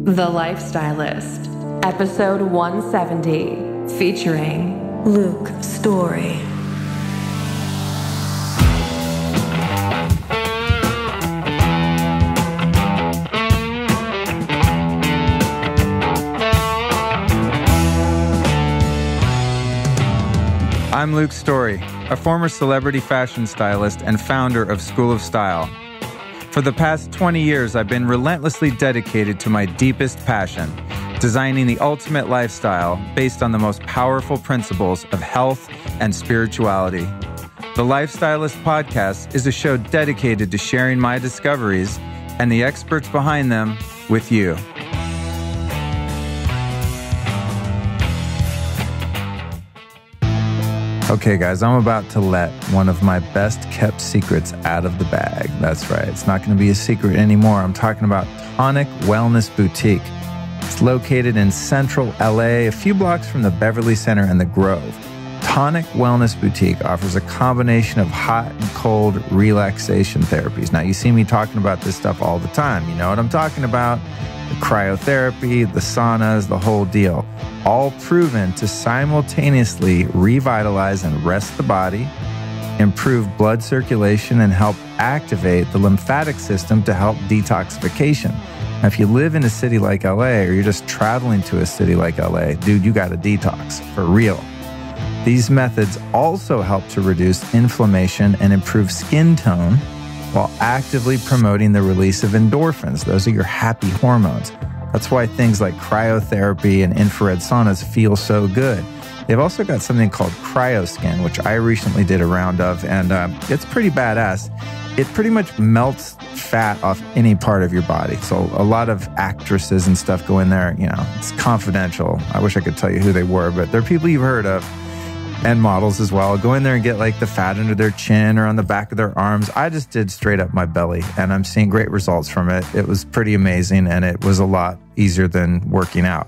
The Lifestylist, episode 170, featuring Luke Story. I'm Luke Story, a former celebrity fashion stylist and founder of School of Style. For the past 20 years, I've been relentlessly dedicated to my deepest passion, designing the ultimate lifestyle based on the most powerful principles of health and spirituality. The Lifestylist Podcast is a show dedicated to sharing my discoveries and the experts behind them with you. Okay, guys, I'm about to let one of my best kept secrets out of the bag. That's right. It's not going to be a secret anymore. I'm talking about Tonic Wellness Boutique. It's located in central LA, a few blocks from the Beverly Center and the Grove. Tonic Wellness Boutique offers a combination of hot and cold relaxation therapies. Now, you see me talking about this stuff all the time. You know what I'm talking about. The cryotherapy, the saunas, the whole deal. All proven to simultaneously revitalize and rest the body, improve blood circulation, and help activate the lymphatic system to help detoxification. Now, if you live in a city like LA or you're just traveling to a city like LA, dude, you got to detox for real. These methods also help to reduce inflammation and improve skin tone while actively promoting the release of endorphins. Those are your happy hormones. That's why things like cryotherapy and infrared saunas feel so good. They've also got something called Cryo Skin, which I recently did a round of, and it's pretty badass. It pretty much melts fat off any part of your body. So a lot of actresses and stuff go in there, you know, it's confidential. I wish I could tell you who they were, but they're people you've heard of. And models as well. Go in there and get like the fat under their chin or on the back of their arms. I just did straight up my belly and I'm seeing great results from it. It was pretty amazing and it was a lot easier than working out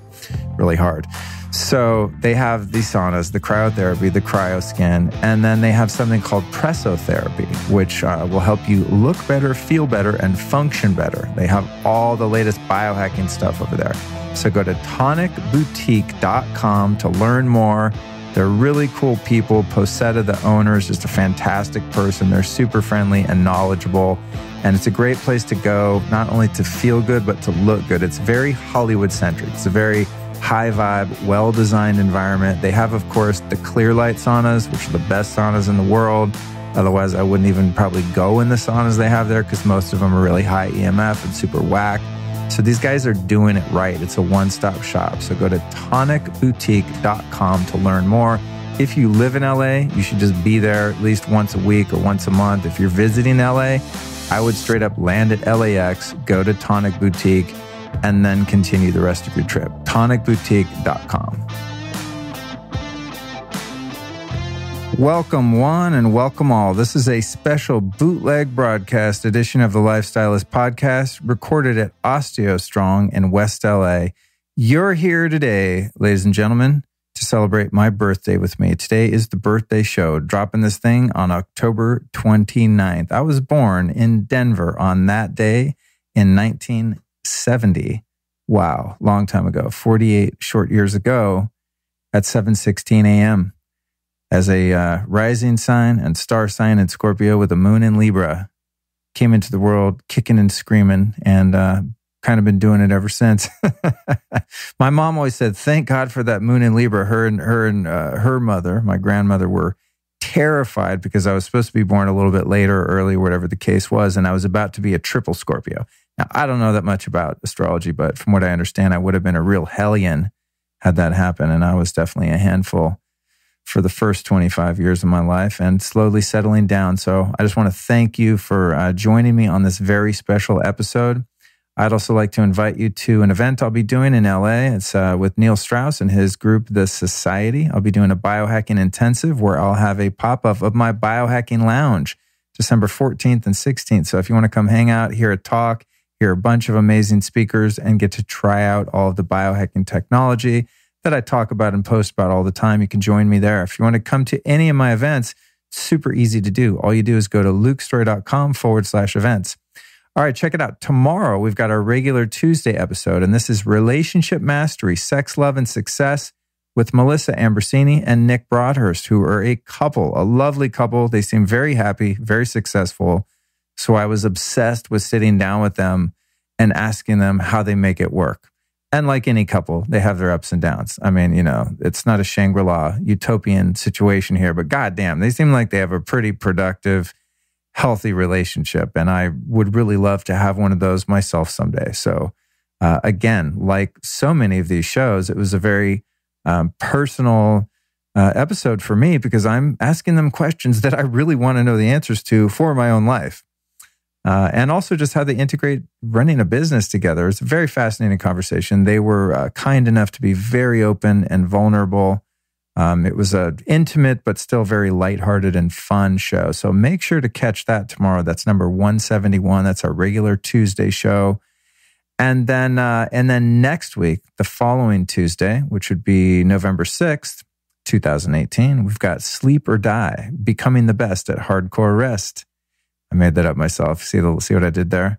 really hard. So they have the saunas, the cryotherapy, the cryo skin, and then they have something called pressotherapy, which will help you look better, feel better, and function better. They have all the latest biohacking stuff over there. So go to tonicboutique.com to learn more. They're really cool people. Posetta, the owner, is just a fantastic person. They're super friendly and knowledgeable. And it's a great place to go, not only to feel good, but to look good. It's very Hollywood-centric. It's a very high vibe, well-designed environment. They have, of course, the clear light saunas, which are the best saunas in the world. Otherwise, I wouldn't even probably go in the saunas they have there because most of them are really high EMF and super whack. So these guys are doing it right. It's a one-stop shop. So go to tonicboutique.com to learn more. If you live in LA, you should just be there at least once a week or once a month. If you're visiting LA, I would straight up land at LAX, go to Tonic Boutique, and then continue the rest of your trip. tonicboutique.com. Welcome one and welcome all. This is a special bootleg broadcast edition of the Lifestylist Podcast recorded at OsteoStrong in West LA. You're here today, ladies and gentlemen, to celebrate my birthday with me. Today is the birthday show, dropping this thing on October 29th. I was born in Denver on that day in 1970. Wow, long time ago, 48 short years ago at 7:16 a.m. As a rising sign and star sign in Scorpio with a moon in Libra, came into the world kicking and screaming and kind of been doing it ever since. My mom always said, thank God for that moon in Libra. Her and her mother, my grandmother, were terrified because I was supposed to be born a little bit later or early, whatever the case was, and I was about to be a triple Scorpio. Now, I don't know that much about astrology, but from what I understand, I would have been a real hellion had that happen, and I was definitely a handful for the first 25 years of my life and slowly settling down. So I just want to thank you for joining me on this very special episode. I'd also like to invite you to an event I'll be doing in LA. It's with Neil Strauss and his group, The Society. I'll be doing a biohacking intensive where I'll have a pop-up of my biohacking lounge, December 14th and 16th. So if you want to come hang out, hear a talk, hear a bunch of amazing speakers, and get to try out all of the biohacking technology that I talk about and post about all the time, you can join me there. If you want to come to any of my events, it's super easy to do. All you do is go to lukestory.com/events. All right, check it out. Tomorrow, we've got our regular Tuesday episode, and this is Relationship Mastery, Sex, Love, and Success with Melissa Ambrosini and Nick Broadhurst, who are a couple, a lovely couple. They seem very happy, very successful. So I was obsessed with sitting down with them and asking them how they make it work. And like any couple, they have their ups and downs. I mean, it's not a Shangri-La utopian situation here, but goddamn, they seem like they have a pretty productive, healthy relationship. And I would really love to have one of those myself someday. So again, like so many of these shows, it was a very personal episode for me because I'm asking them questions that I really want to know the answers to for my own life. And also just how they integrate running a business together. It's a very fascinating conversation. They were kind enough to be very open and vulnerable. It was an intimate but still very lighthearted and fun show. So make sure to catch that tomorrow. That's number 171. That's our regular Tuesday show. And then next week, the following Tuesday, which would be November 6th, 2018, we've got Sleep or Die, Becoming the Best at Hardcore Rest. I made that up myself. See what I did there?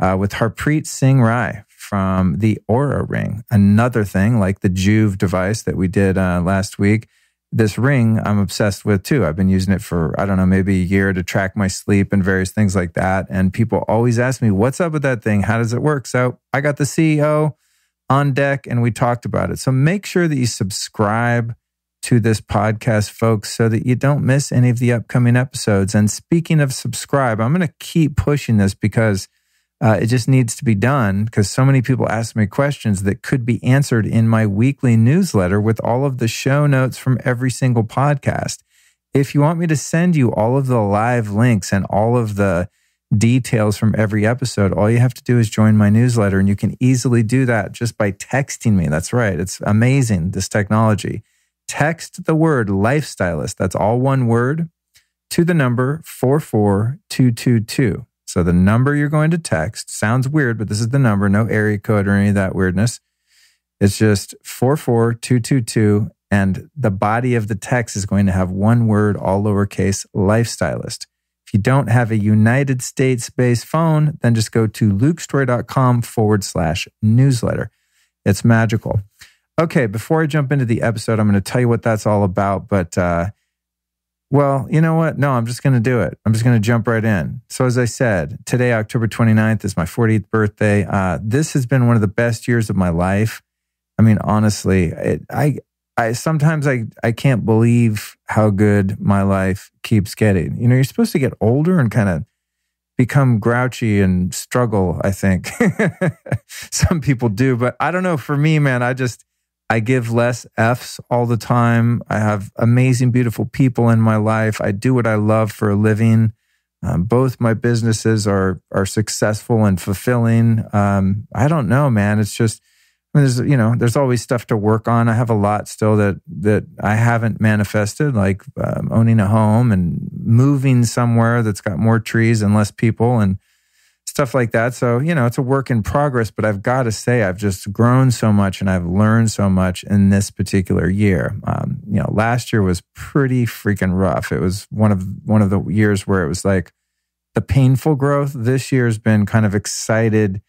With Harpreet Singh Rai from the Aura Ring. Another thing, like the Juve device that we did last week. This ring I'm obsessed with too. I've been using it for, I don't know, maybe a year to track my sleep and various things like that. And people always ask me, what's up with that thing? How does it work? So I got the CEO on deck and we talked about it. So make sure that you subscribe to this podcast, folks, so that you don't miss any of the upcoming episodes. And speaking of subscribe, I'm going to keep pushing this because it just needs to be done because so many people ask me questions that could be answered in my weekly newsletter with all of the show notes from every single podcast. If you want me to send you all of the live links and all of the details from every episode, all you have to do is join my newsletter, and you can easily do that just by texting me. That's right. It's amazing, this technology. Text the word lifestylist, that's all one word, to the number 44222. So the number you're going to text sounds weird, but this is the number, no area code or any of that weirdness. It's just 44222, and the body of the text is going to have one word, all lowercase, lifestylist. If you don't have a United States-based phone, then just go to lukestory.com/newsletter. It's magical. Okay, before I jump into the episode, I'm going to tell you what that's all about, but well, you know what? No, I'm just going to do it. I'm just going to jump right in. So as I said, today, October 29th, is my 40th birthday. This has been one of the best years of my life. I mean, honestly, I sometimes I can't believe how good my life keeps getting. You're supposed to get older and kind of become grouchy and struggle, I think. Some people do, but I don't know. For me, man, I give less F's all the time. I have amazing, beautiful people in my life. I do what I love for a living. Both my businesses are successful and fulfilling. I don't know, man. It's just, there's always stuff to work on. I have a lot still that I haven't manifested, like owning a home and moving somewhere that's got more trees and less people and stuff like that. So, it's a work in progress, but I've got to say, I've just grown so much and I've learned so much in this particular year. Last year was pretty freaking rough. It was one of the years where it was like the painful growth. This year's been kind of excited,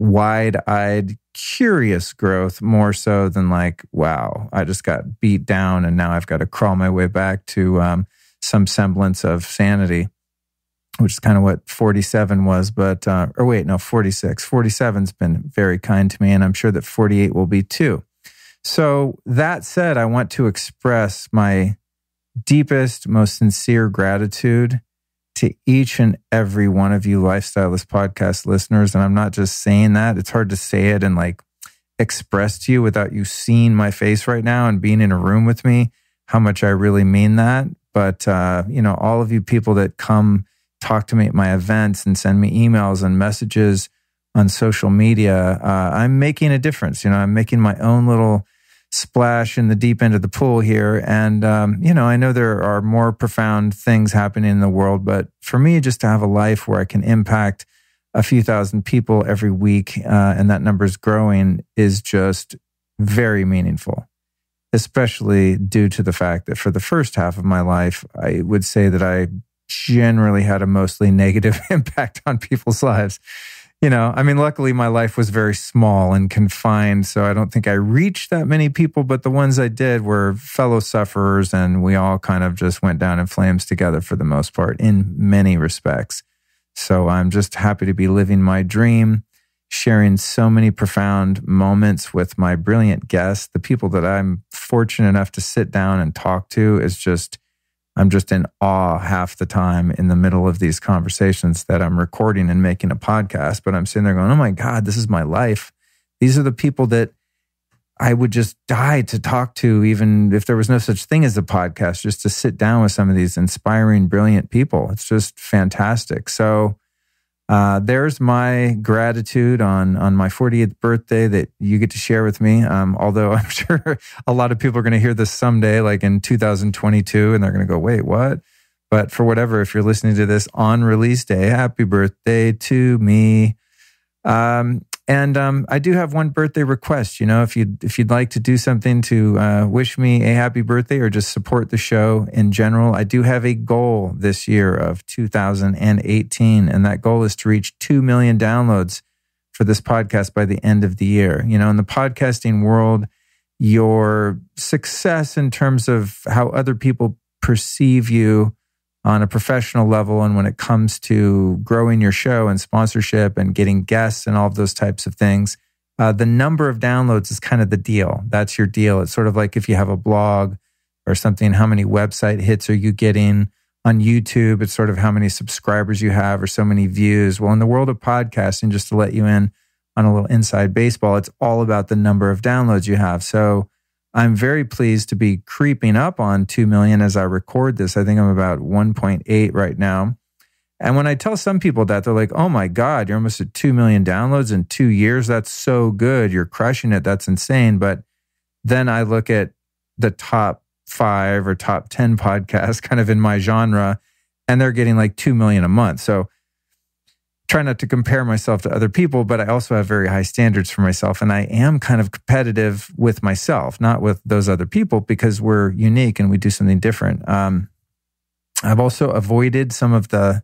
wide-eyed, curious growth, more so than like, wow, I just got beat down and now I've got to crawl my way back to some semblance of sanity, which is kind of what 47 was, but, 46. 47's been very kind to me, and I'm sure that 48 will be too. So that said, I want to express my deepest, most sincere gratitude to each and every one of you Lifestylist podcast listeners. And I'm not just saying that. It's hard to say it and like express to you without you seeing my face right now and being in a room with me, how much I really mean that. But, all of you people that come talk to me at my events and send me emails and messages on social media, I'm making a difference. I'm making my own little splash in the deep end of the pool here. And, I know there are more profound things happening in the world, but for me, just to have a life where I can impact a few thousand people every week, and that number's growing, is just very meaningful, especially due to the fact that for the first half of my life, I would say that I generally had a mostly negative impact on people's lives. Luckily my life was very small and confined, so I don't think I reached that many people, but the ones I did were fellow sufferers, and we all kind of just went down in flames together for the most part in many respects. So I'm just happy to be living my dream, sharing so many profound moments with my brilliant guests. The people that I'm fortunate enough to sit down and talk to I'm just in awe half the time in the middle of these conversations that I'm recording and making a podcast. But I'm sitting there going, oh my God, this is my life. These are the people that I would just die to talk to, even if there was no such thing as a podcast, just to sit down with some of these inspiring, brilliant people. It's just fantastic. So there's my gratitude on my 40th birthday that you get to share with me. Although I'm sure a lot of people are going to hear this someday, like in 2022, and they're going to go, wait, what? But for whatever, if you're listening to this on release day, happy birthday to me. And I do have one birthday request. If you'd like to do something to wish me a happy birthday or just support the show in general, I do have a goal this year of 2018, and that goal is to reach 2 million downloads for this podcast by the end of the year. In the podcasting world, your success in terms of how other people perceive you on a professional level, and when it comes to growing your show and sponsorship and getting guests and all of those types of things, the number of downloads is kind of the deal. That's your deal. It's sort of like if you have a blog or something, how many website hits are you getting? On YouTube, it's sort of how many subscribers you have or so many views. Well, in the world of podcasting, just to let you in on a little inside baseball, it's all about the number of downloads you have. So I'm very pleased to be creeping up on 2 million as I record this. I think I'm about 1.8 right now. And when I tell some people that, they're like, oh my God, you're almost at 2 million downloads in 2 years. That's so good. You're crushing it. That's insane. But then I look at the top 5 or top 10 podcasts kind of in my genre, and they're getting like 2 million a month. So try not to compare myself to other people, but I also have very high standards for myself. And I am kind of competitive with myself, not with those other people, because we're unique and we do something different. I've also avoided some of the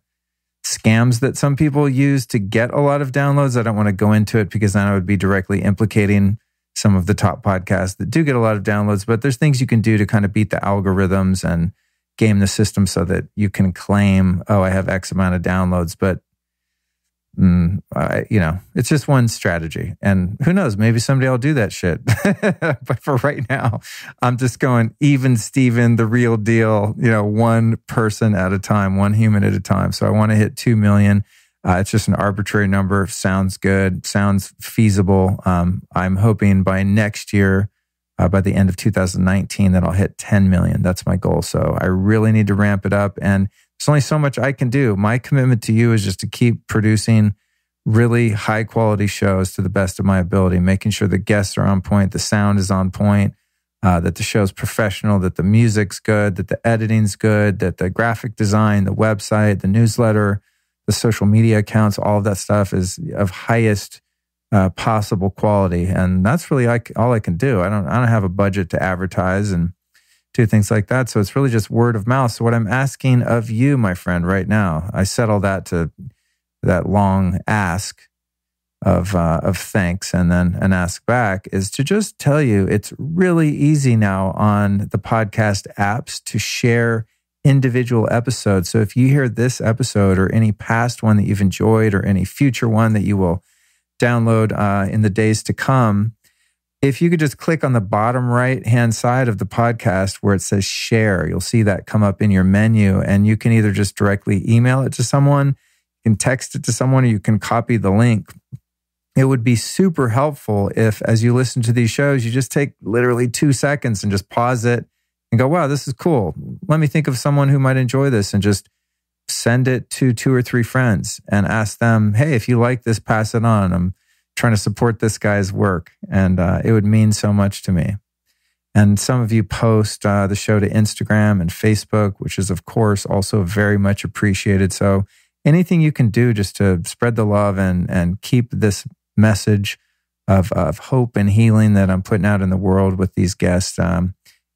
scams that some people use to get a lot of downloads. I don't want to go into it because then I would be directly implicating some of the top podcasts that do get a lot of downloads. But there's things you can do to kind of beat the algorithms and game the system so that you can claim, oh, I have X amount of downloads. But it's just one strategy, and who knows, maybe someday I'll do that shit. But for right now, I'm just going even Steven, the real deal, one person at a time, one human at a time. So I want to hit 2 million. It's just an arbitrary number. Sounds good, sounds feasible. I'm hoping by next year, by the end of 2019, that I'll hit 10 million. That's my goal. So I really need to ramp it up, and there's only so much I can do. My commitment to you is just to keep producing really high quality shows to the best of my ability, making sure the guests are on point, the sound is on point, that the show's professional, that the music's good, that the editing's good, that the graphic design, the website, the newsletter, the social media accounts, all of that stuff is of highest possible quality. And that's really all I can do. I don't have a budget to advertise and do things like that. So it's really just word of mouth. So what I'm asking of you, my friend, right now, I settle that to that long ask of thanks and then an ask back, is to just tell you it's really easy now on the podcast apps to share individual episodes. So if you hear this episode or any past one that you've enjoyed or any future one that you will download in the days to come, if you could just click on the bottom right-hand side of the podcast where it says share, you'll see that come up in your menu, and you can either just directly email it to someone, you can text it to someone, or you can copy the link. It would be super helpful if, as you listen to these shows, you just take literally 2 seconds and just pause it and go, wow, this is cool. Let me think of someone who might enjoy this, and just send it to 2 or 3 friends and ask them, hey, if you like this, pass it on. I'm trying to support this guy's work, and it would mean so much to me. And some of you post the show to Instagram and Facebook, which is, of course, also very much appreciated. So anything you can do just to spread the love and keep this message of hope and healing that I'm putting out in the world with these guests,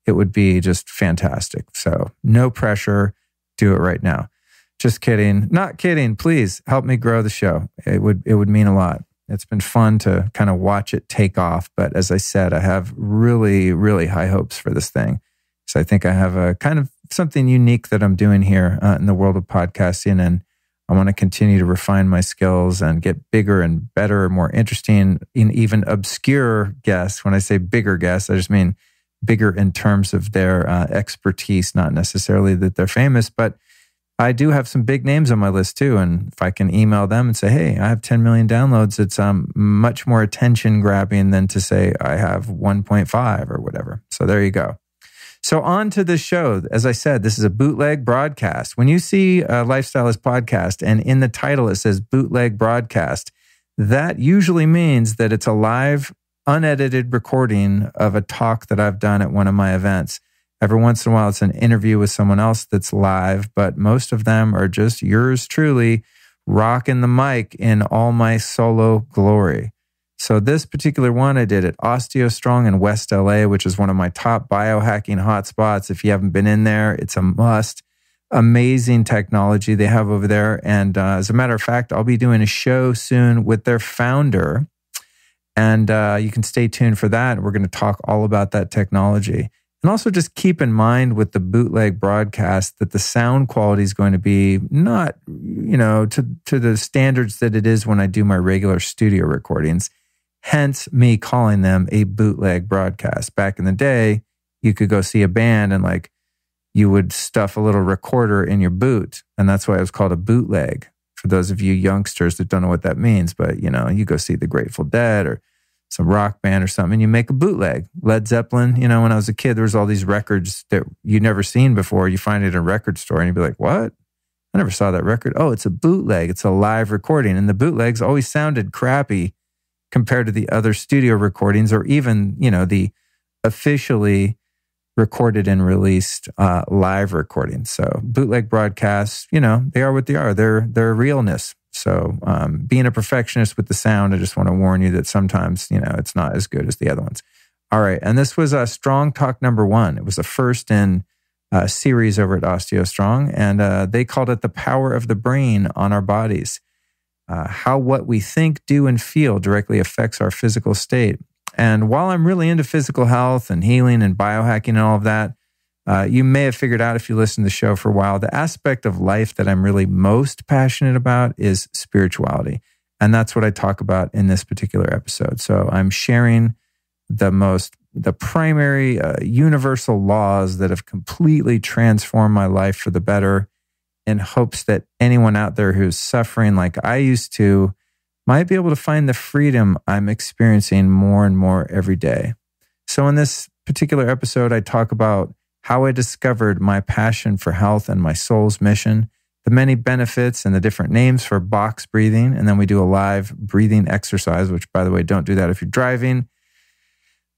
it would be just fantastic. So no pressure, do it right now. Just kidding. Not kidding. Please help me grow the show. It would mean a lot. It's been fun to kind of watch it take off. But as I said, I have really, really high hopes for this thing. So I think I have a kind of something unique that I'm doing here in the world of podcasting. And I want to continue to refine my skills and get bigger and better, more interesting, in even obscure guests. When I say bigger guests, I just mean bigger in terms of their expertise, not necessarily that they're famous, but I do have some big names on my list too. And if I can email them and say, hey, I have 10 million downloads, it's much more attention grabbing than to say I have 1.5 or whatever. So there you go. So on to the show. As I said, this is a bootleg broadcast. When you see a Lifestylist podcast and in the title it says bootleg broadcast, that usually means that it's a live, unedited recording of a talk that I've done at one of my events. Every once in a while, it's an interview with someone else that's live, but most of them are just yours truly rocking the mic in all my solo glory. So this particular one I did at OsteoStrong in West LA, which is one of my top biohacking hotspots. If you haven't been in there, it's a must. Amazing technology they have over there. And as a matter of fact, I'll be doing a show soon with their founder. And you can stay tuned for that. We're going to talk all about that technology. And also just keep in mind with the bootleg broadcast that the sound quality is going to be not, to the standards that it is when I do my regular studio recordings. Hence me calling them a bootleg broadcast. Back in the day, you could go see a band and you would stuff a little recorder in your boot. And that's why it was called a bootleg. For those of you youngsters that don't know what that means, but you go see the Grateful Dead or some rock band or something, and you make a bootleg. Led Zeppelin, when I was a kid, there was all these records that you'd never seen before. You find it in a record store and you'd be like, what? I never saw that record. Oh, it's a bootleg. It's a live recording. And the bootlegs always sounded crappy compared to the other studio recordings or even, the officially recorded and released live recordings. So bootleg broadcasts, they are what they are. They're realness. So being a perfectionist with the sound, I just want to warn you that sometimes, it's not as good as the other ones. All right. And this was Strong Talk number 1. It was the first in a series over at OsteoStrong. And they called it The Power of the Brain on Our Bodies. How what we think, do, and feel directly affects our physical state. And while I'm really into physical health and healing and biohacking and all of that, you may have figured out if you listen to the show for a while, the aspect of life that I'm really most passionate about is spirituality. And that's what I talk about in this particular episode. So I'm sharing the primary universal laws that have completely transformed my life for the better, in hopes that anyone out there who's suffering like I used to might be able to find the freedom I'm experiencing more and more every day. So in this particular episode, I talk about how I discovered my passion for health and my soul's mission, the many benefits and the different names for box breathing. And then we do a live breathing exercise, which, by the way, don't do that if you're driving.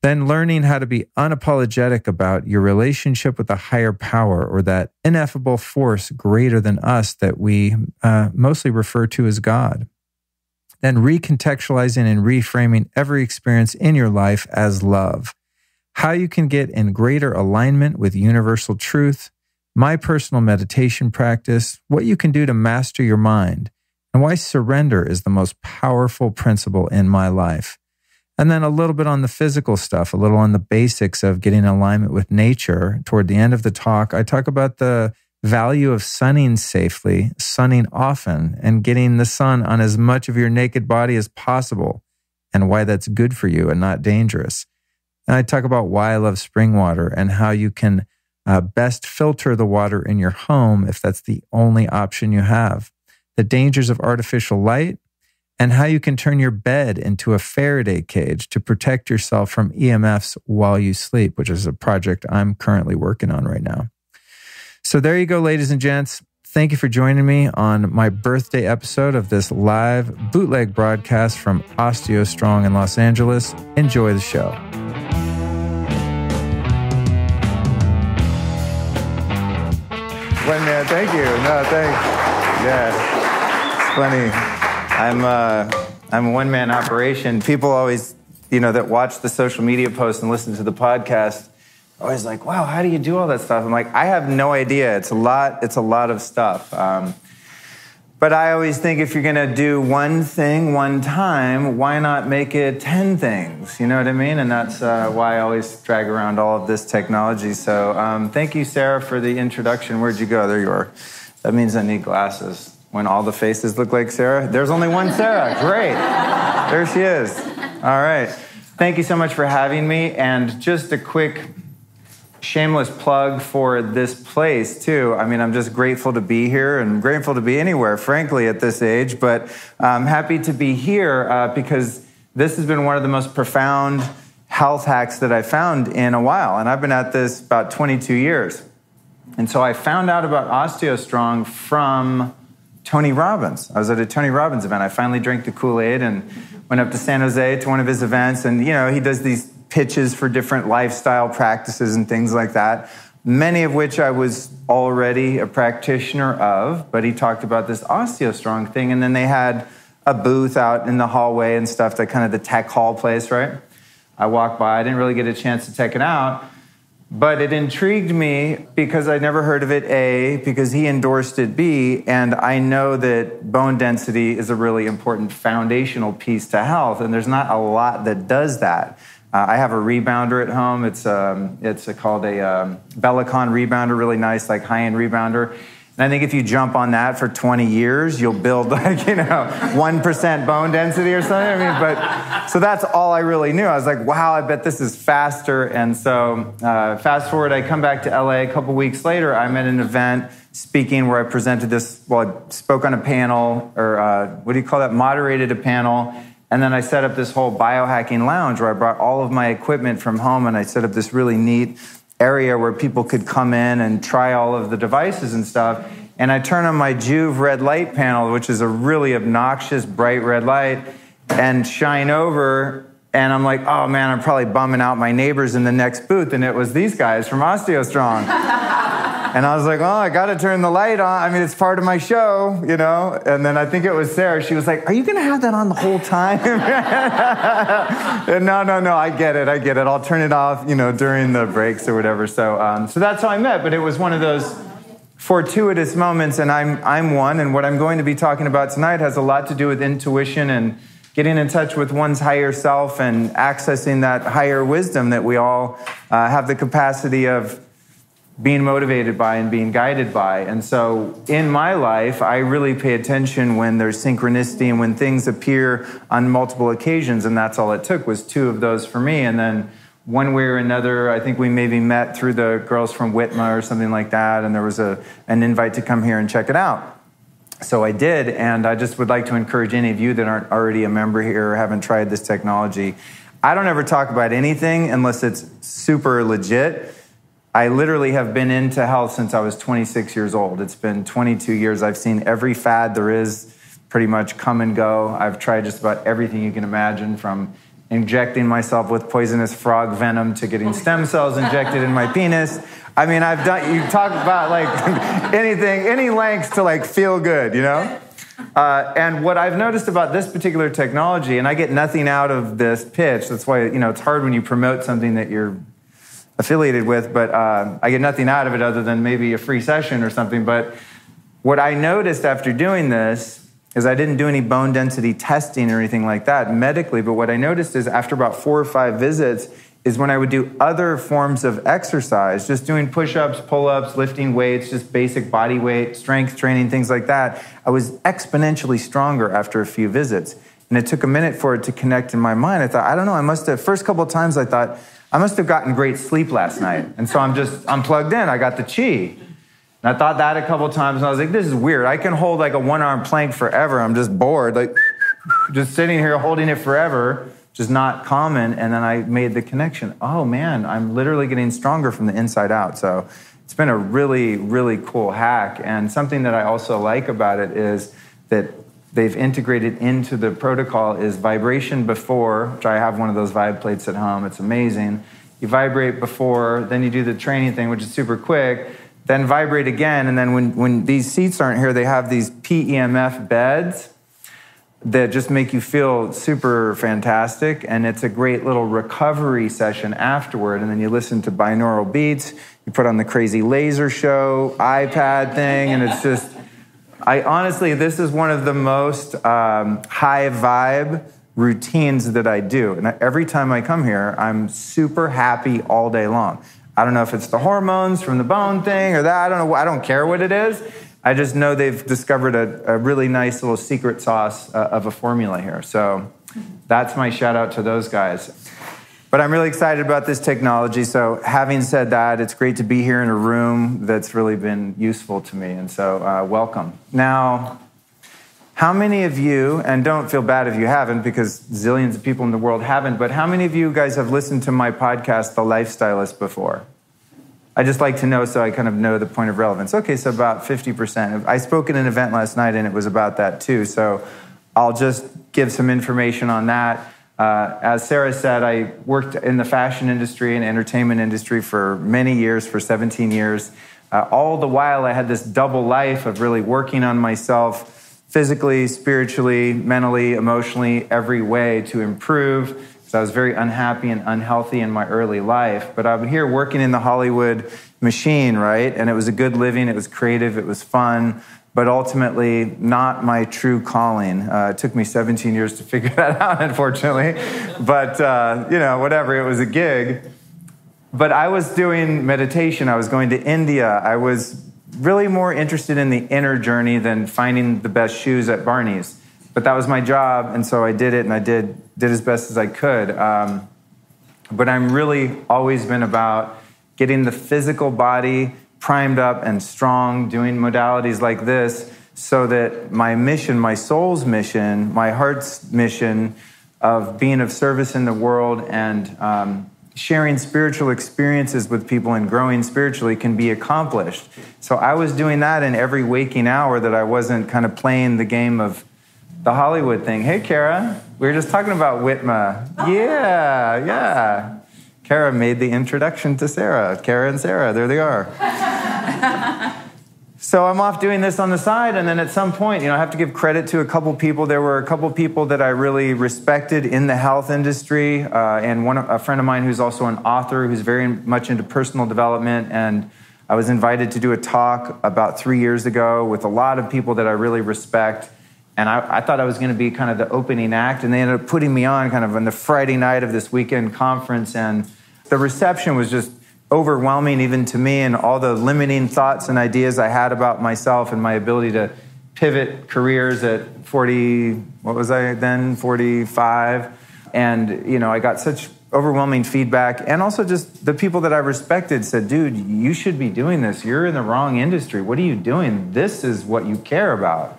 Then learning how to be unapologetic about your relationship with a higher power or that ineffable force greater than us that we mostly refer to as God. Then recontextualizing and reframing every experience in your life as love. How you can get in greater alignment with universal truth, my personal meditation practice, what you can do to master your mind, and why surrender is the most powerful principle in my life. And then a little bit on the physical stuff, a little on the basics of getting in alignment with nature. Toward the end of the talk, I talk about the value of sunning safely, sunning often, and getting the sun on as much of your naked body as possible, and why that's good for you and not dangerous. And I talk about why I love spring water and how you can best filter the water in your home if that's the only option you have. The dangers of artificial light, and how you can turn your bed into a Faraday cage to protect yourself from EMFs while you sleep, which is a project I'm currently working on right now. So there you go, ladies and gents. Thank you for joining me on my birthday episode of this live bootleg broadcast from OsteoStrong in Los Angeles. Enjoy the show. Well, man, thank you. No, thanks. Yeah, it's funny. I'm a one-man operation. People always, that watch the social media posts and listen to the podcast, are always like, wow, how do you do all that stuff? I'm like, I have no idea. It's a lot of stuff. But I always think if you're going to do one thing one time, why not make it 10 things? You know what I mean? And that's why I always drag around all of this technology. So thank you, Sarah, for the introduction. Where'd you go? There you are. That means I need glasses. When all the faces look like Sarah, there's only one Sarah. Great. There she is. All right. Thank you so much for having me. And just a quick shameless plug for this place, too. I mean, I'm just grateful to be here and grateful to be anywhere, frankly, at this age. But I'm happy to be here because this has been one of the most profound health hacks that I found in a while. And I've been at this about 22 years. And so I found out about OsteoStrong from Tony Robbins. I was at a Tony Robbins event. I finally drank the Kool-Aid and went up to San Jose to one of his events. And, you know, he does these pitches for different lifestyle practices and things like that, many of which I was already a practitioner of, but he talked about this OsteoStrong thing, and then they had a booth out in the hallway and stuff, that kind of the tech hall place, right? I walked by, I didn't really get a chance to check it out, but it intrigued me because I'd never heard of it, A, because he endorsed it, B, and I know that bone density is a really important foundational piece to health, and there's not a lot that does that. I have a rebounder at home. It's called a Bellicon rebounder, really nice, like high-end rebounder. And I think if you jump on that for 20 years, you'll build 1% bone density or something. So that's all I really knew. I was like, wow, I bet this is faster. And so fast forward, I come back to LA a couple weeks later. I'm at an event speaking where I presented this, I spoke on a panel, or what do you call that? Moderated a panel. And then I set up this whole biohacking lounge where I brought all of my equipment from home, and I set up this really neat area where people could come in and try all of the devices and stuff. And I turn on my Juve red light panel, which is a really obnoxious bright red light, and shine over. And I'm like, oh man, I'm probably bumming out my neighbors in the next booth. And it was these guys from OsteoStrong. And I was like, oh, I got to turn the light on. I mean, it's part of my show, you know? And then I think it was Sarah. She was like, are you going to have that on the whole time? And no, I get it. I'll turn it off, during the breaks or whatever. So that's how I met. But it was one of those fortuitous moments, and I'm one. And what I'm going to be talking about tonight has a lot to do with intuition and getting in touch with one's higher self and accessing that higher wisdom that we all have the capacity of being motivated by and being guided by. And so in my life, I really pay attention when there's synchronicity and when things appear on multiple occasions, and that's all it took was 2 of those for me. And then one way or another, I think we maybe met through the girls from Whitma or something like that, and there was an invite to come here and check it out. So I did, and I just would like to encourage any of you that aren't already a member here or haven't tried this technology. I don't ever talk about anything unless it's super legit. I literally have been into health since I was 26 years old. It's been 22 years. I've seen every fad there is pretty much come and go. I've tried just about everything you can imagine, from injecting myself with poisonous frog venom to getting stem cells injected in my penis. I mean, you talk about anything, any lengths to feel good, And what I've noticed about this particular technology, and I get nothing out of this pitch. That's why, it's hard when you promote something that you're affiliated with, but I get nothing out of it other than maybe a free session or something. But what I noticed after doing this is I didn't do any bone density testing or anything like that medically, but what I noticed is after about 4 or 5 visits is when I would do other forms of exercise, just doing push-ups, pull-ups, lifting weights, just basic body weight, strength training, things like that, I was exponentially stronger after a few visits. And it took a minute for it to connect in my mind. I thought, I don't know, first couple of times I thought, I must have gotten great sleep last night. And so I'm plugged in. I got the chi. And I thought that a couple of times, and I was like, this is weird. I can hold a 1-arm plank forever. I'm just bored, just sitting here holding it forever, which is not common. And then I made the connection. Oh, man, I'm literally getting stronger from the inside out. So it's been a really, really cool hack. And something that I also like about it is that they've integrated into the protocol is vibration before, which I have one of those vibe plates at home. It's amazing. You vibrate before, then you do the training thing, which is super quick, then vibrate again. And then when these seats aren't here, they have these PEMF beds that just make you feel super fantastic. And it's a great little recovery session afterward. And then you listen to binaural beats. You put on the crazy laser show, iPad thing, and it's just... Honestly, this is one of the most high vibe routines that I do. And every time I come here, I'm super happy all day long. I don't know if it's the hormones from the bone thing or that. I don't know. I don't care what it is. I just know they've discovered a really nice little secret sauce of a formula here. So that's my shout out to those guys. But I'm really excited about this technology. So having said that, it's great to be here in a room that's really been useful to me. And so welcome. Now, how many of you, and don't feel bad if you haven't because zillions of people in the world haven't, but how many of you guys have listened to my podcast, The Lifestylist, before? I just like to know so I kind of know the point of relevance. Okay, so about 50%. I spoke at an event last night and it was about that too. So I'll just give some information on that. As Sarah said, I worked in the fashion industry and entertainment industry for many years, for 17 years. All the while, I had this double life of really working on myself physically, spiritually, mentally, emotionally, every way to improve. Because I was very unhappy and unhealthy in my early life. But I'm here working in the Hollywood machine, right? And it was a good living, it was creative, it was fun. But ultimately, not my true calling. It took me 17 years to figure that out, unfortunately. But, whatever, it was a gig. But I was doing meditation. I was going to India. I was really more interested in the inner journey than finding the best shoes at Barney's. But that was my job, and so I did it, and I did as best as I could. But I'm really always been about getting the physical body primed up and strong, doing modalities like this so that my mission, my soul's mission, my heart's mission of being of service in the world and sharing spiritual experiences with people and growing spiritually can be accomplished. So I was doing that in every waking hour that I wasn't kind of playing the game of the Hollywood thing. Hey, Kara, we were just talking about Whitma. Yeah. Kara made the introduction to Sarah. Kara and Sarah, there they are. So I'm off doing this on the side, and then at some point, I have to give credit to a couple people. There were a couple people that I really respected in the health industry, and a friend of mine who's also an author who's very much into personal development, and I was invited to do a talk about 3 years ago with a lot of people that I really respect, and I thought I was going to be kind of the opening act, and they ended up putting me on kind of on the Friday night of this weekend conference, and the reception was just overwhelming even to me, and all the limiting thoughts and ideas I had about myself and my ability to pivot careers at 40, what was I then, 45. And, I got such overwhelming feedback. And also just the people that I respected said, dude, you should be doing this. You're in the wrong industry. What are you doing? This is what you care about.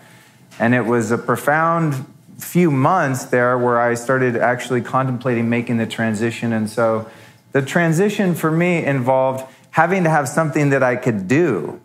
And it was a profound few months there where I started actually contemplating making the transition. And so the transition for me involved having to have something that I could do.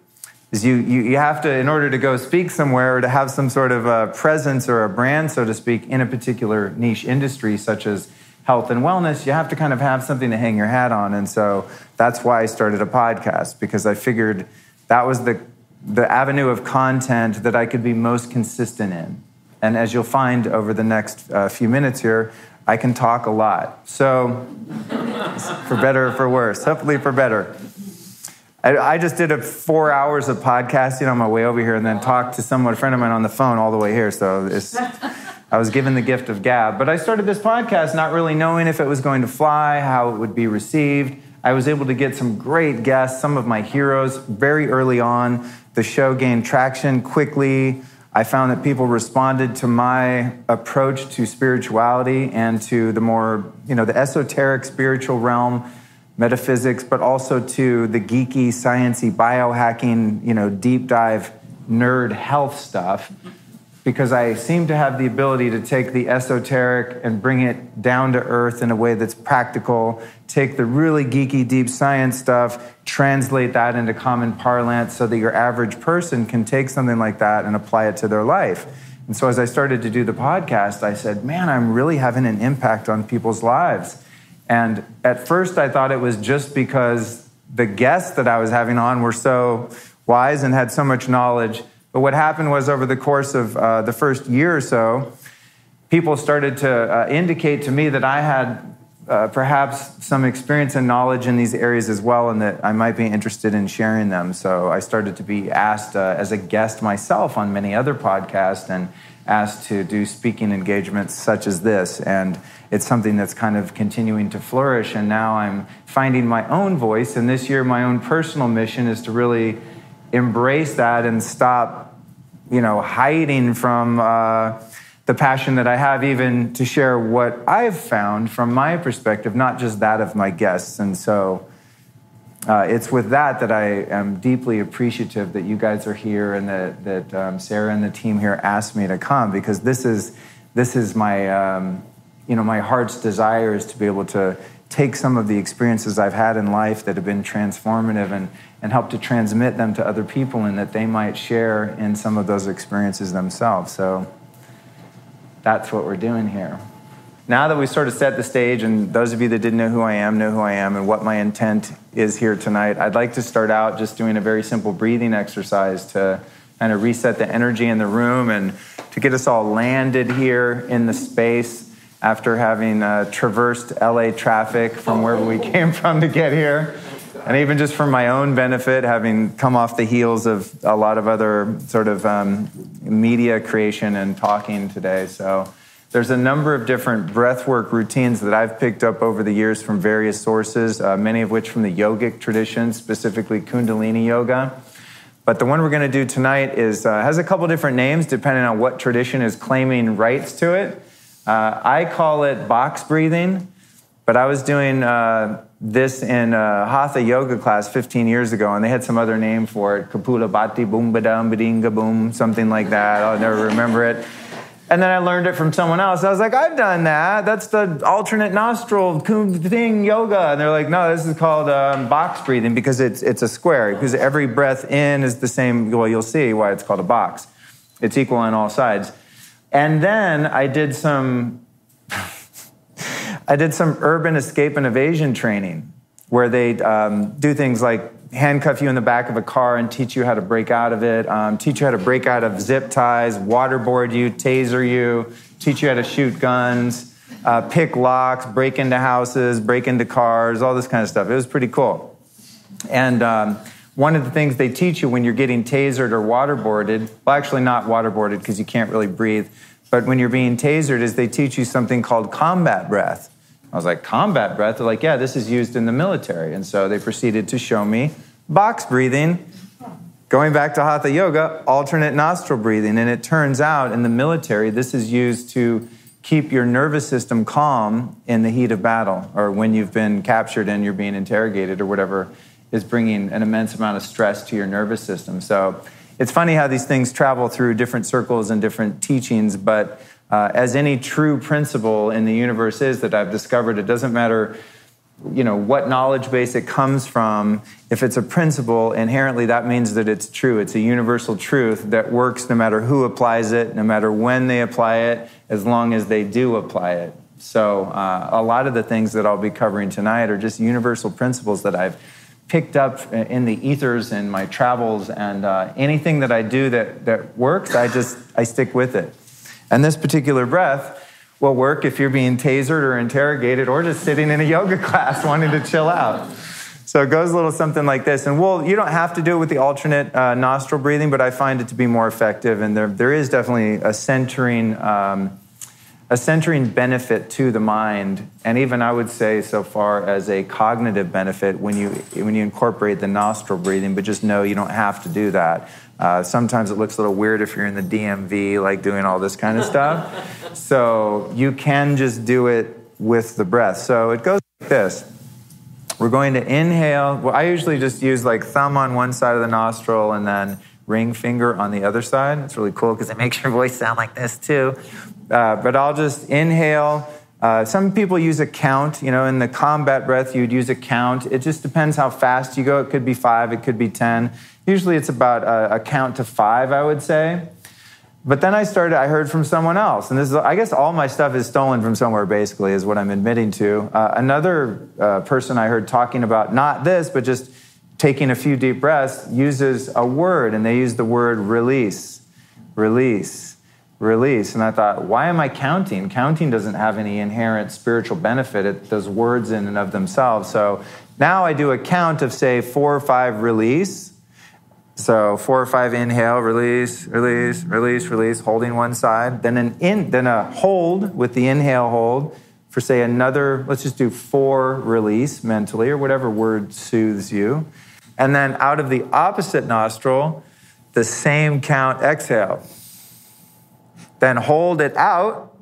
Is you have to, in order to go speak somewhere or to have some sort of a presence or a brand, so to speak, in a particular niche industry such as health and wellness, you have to kind of have something to hang your hat on. And so that's why I started a podcast, because I figured that was the avenue of content that I could be most consistent in. And as you'll find over the next few minutes here, I can talk a lot. So, for better or for worse, hopefully for better. I just did 4 hours of podcasting on my way over here and then talked to a friend of mine on the phone all the way here. So I was given the gift of gab. But I started this podcast not really knowing if it was going to fly, how it would be received. I was able to get some great guests, some of my heroes, very early on. The show gained traction quickly. I found that people responded to my approach to spirituality and to the more, the esoteric spiritual realm, metaphysics, but also to the geeky, sciencey, biohacking, deep dive, nerd health stuff, because I seem to have the ability to take the esoteric and bring it down to earth in a way that's practical, take the really geeky, deep science stuff, translate that into common parlance so that your average person can take something like that and apply it to their life. And so as I started to do the podcast, I said, man, I'm really having an impact on people's lives. And at first I thought it was just because the guests that I was having on were so wise and had so much knowledge. But what happened was over the course of the first year or so, people started to indicate to me that I had perhaps some experience and knowledge in these areas as well, and that I might be interested in sharing them. So I started to be asked as a guest myself on many other podcasts and asked to do speaking engagements such as this. And it's something that's kind of continuing to flourish. And now I'm finding my own voice. And this year, my own personal mission is to really embrace that and stop, hiding from the passion that I have even to share what I've found from my perspective, not just that of my guests. And so it's with that I am deeply appreciative that you guys are here and that Sarah and the team here asked me to come, because this is my my heart's desire is to be able to take some of the experiences I've had in life that have been transformative and help to transmit them to other people, and that they might share in some of those experiences themselves. So that's what we're doing here. Now that we sort of set the stage, and those of you that didn't know who I am and what my intent is here tonight, I'd like to start out just doing a very simple breathing exercise to kind of reset the energy in the room and to get us all landed here in the space after having traversed LA traffic from wherever we came from to get here. And even just for my own benefit, having come off the heels of a lot of other sort of media creation and talking today. So there's a number of different breathwork routines that I've picked up over the years from various sources, many of which from the yogic tradition, specifically Kundalini yoga. But the one we're going to do tonight has a couple different names depending on what tradition is claiming rights to it. I call it box breathing, but I was doing this in a Hatha yoga class 15 years ago, and they had some other name for it, Kapula Bhati Boom Badam Badinga Boom, something like that. I'll never remember it. And then I learned it from someone else. I was like, I've done that. That's the alternate nostril thing yoga. And they're like, no, this is called box breathing because it's a square. Because every breath in is the same. Well, you'll see why it's called a box. It's equal on all sides. And then I did some urban escape and evasion training where they do things like handcuff you in the back of a car and teach you how to break out of it, teach you how to break out of zip ties, waterboard you, taser you, teach you how to shoot guns, pick locks, break into houses, break into cars, all this kind of stuff. It was pretty cool. And one of the things they teach you when you're getting tasered or waterboarded, well, actually not waterboarded because you can't really breathe, but when you're being tasered is they teach you something called combat breath. I was like, combat breath? They're like, yeah, this is used in the military. And so they proceeded to show me box breathing, going back to Hatha yoga, alternate nostril breathing. And it turns out in the military, this is used to keep your nervous system calm in the heat of battle, or when you've been captured and you're being interrogated or whatever is bringing an immense amount of stress to your nervous system. So it's funny how these things travel through different circles and different teachings, but as any true principle in the universe is that I've discovered, it doesn't matter, what knowledge base it comes from. If it's a principle, inherently that means that it's true. It's a universal truth that works no matter who applies it, no matter when they apply it, as long as they do apply it. So a lot of the things that I'll be covering tonight are just universal principles that I've picked up in the ethers in my travels, and anything that I do that works, I stick with it. And this particular breath will work if you're being tasered or interrogated or just sitting in a yoga class wanting to chill out. So it goes a little something like this. And you don't have to do it with the alternate nostril breathing, but I find it to be more effective. And there is definitely a centering benefit to the mind. And even I would say so far as a cognitive benefit when you incorporate the nostril breathing, but just know you don't have to do that. Sometimes it looks a little weird if you're in the DMV, like doing all this kind of stuff. So you can just do it with the breath. So it goes like this. We're going to inhale. Well, I usually just use like thumb on one side of the nostril and then ring finger on the other side. It's really cool because it makes your voice sound like this too. But I'll just inhale. Some people use a count. In the combat breath, you'd use a count. It just depends how fast you go. It could be 5, it could be 10. Usually it's about a count to 5, I would say. But then I heard from someone else. And this is, I guess all my stuff is stolen from somewhere, basically, is what I'm admitting to. Another person I heard talking about, not this, but just taking a few deep breaths, uses a word, and they use the word release. Release. release. And I thought, why am I counting? Counting doesn't have any inherent spiritual benefit. Those words in and of themselves. So now I do a count of, say, 4 or 5 release. So 4 or 5 inhale, release, release, release, release, holding one side. Then a hold with the inhale hold for, say, another, let's just do 4 release mentally, or whatever word soothes you. And then out of the opposite nostril, the same count, exhale. Then hold it out.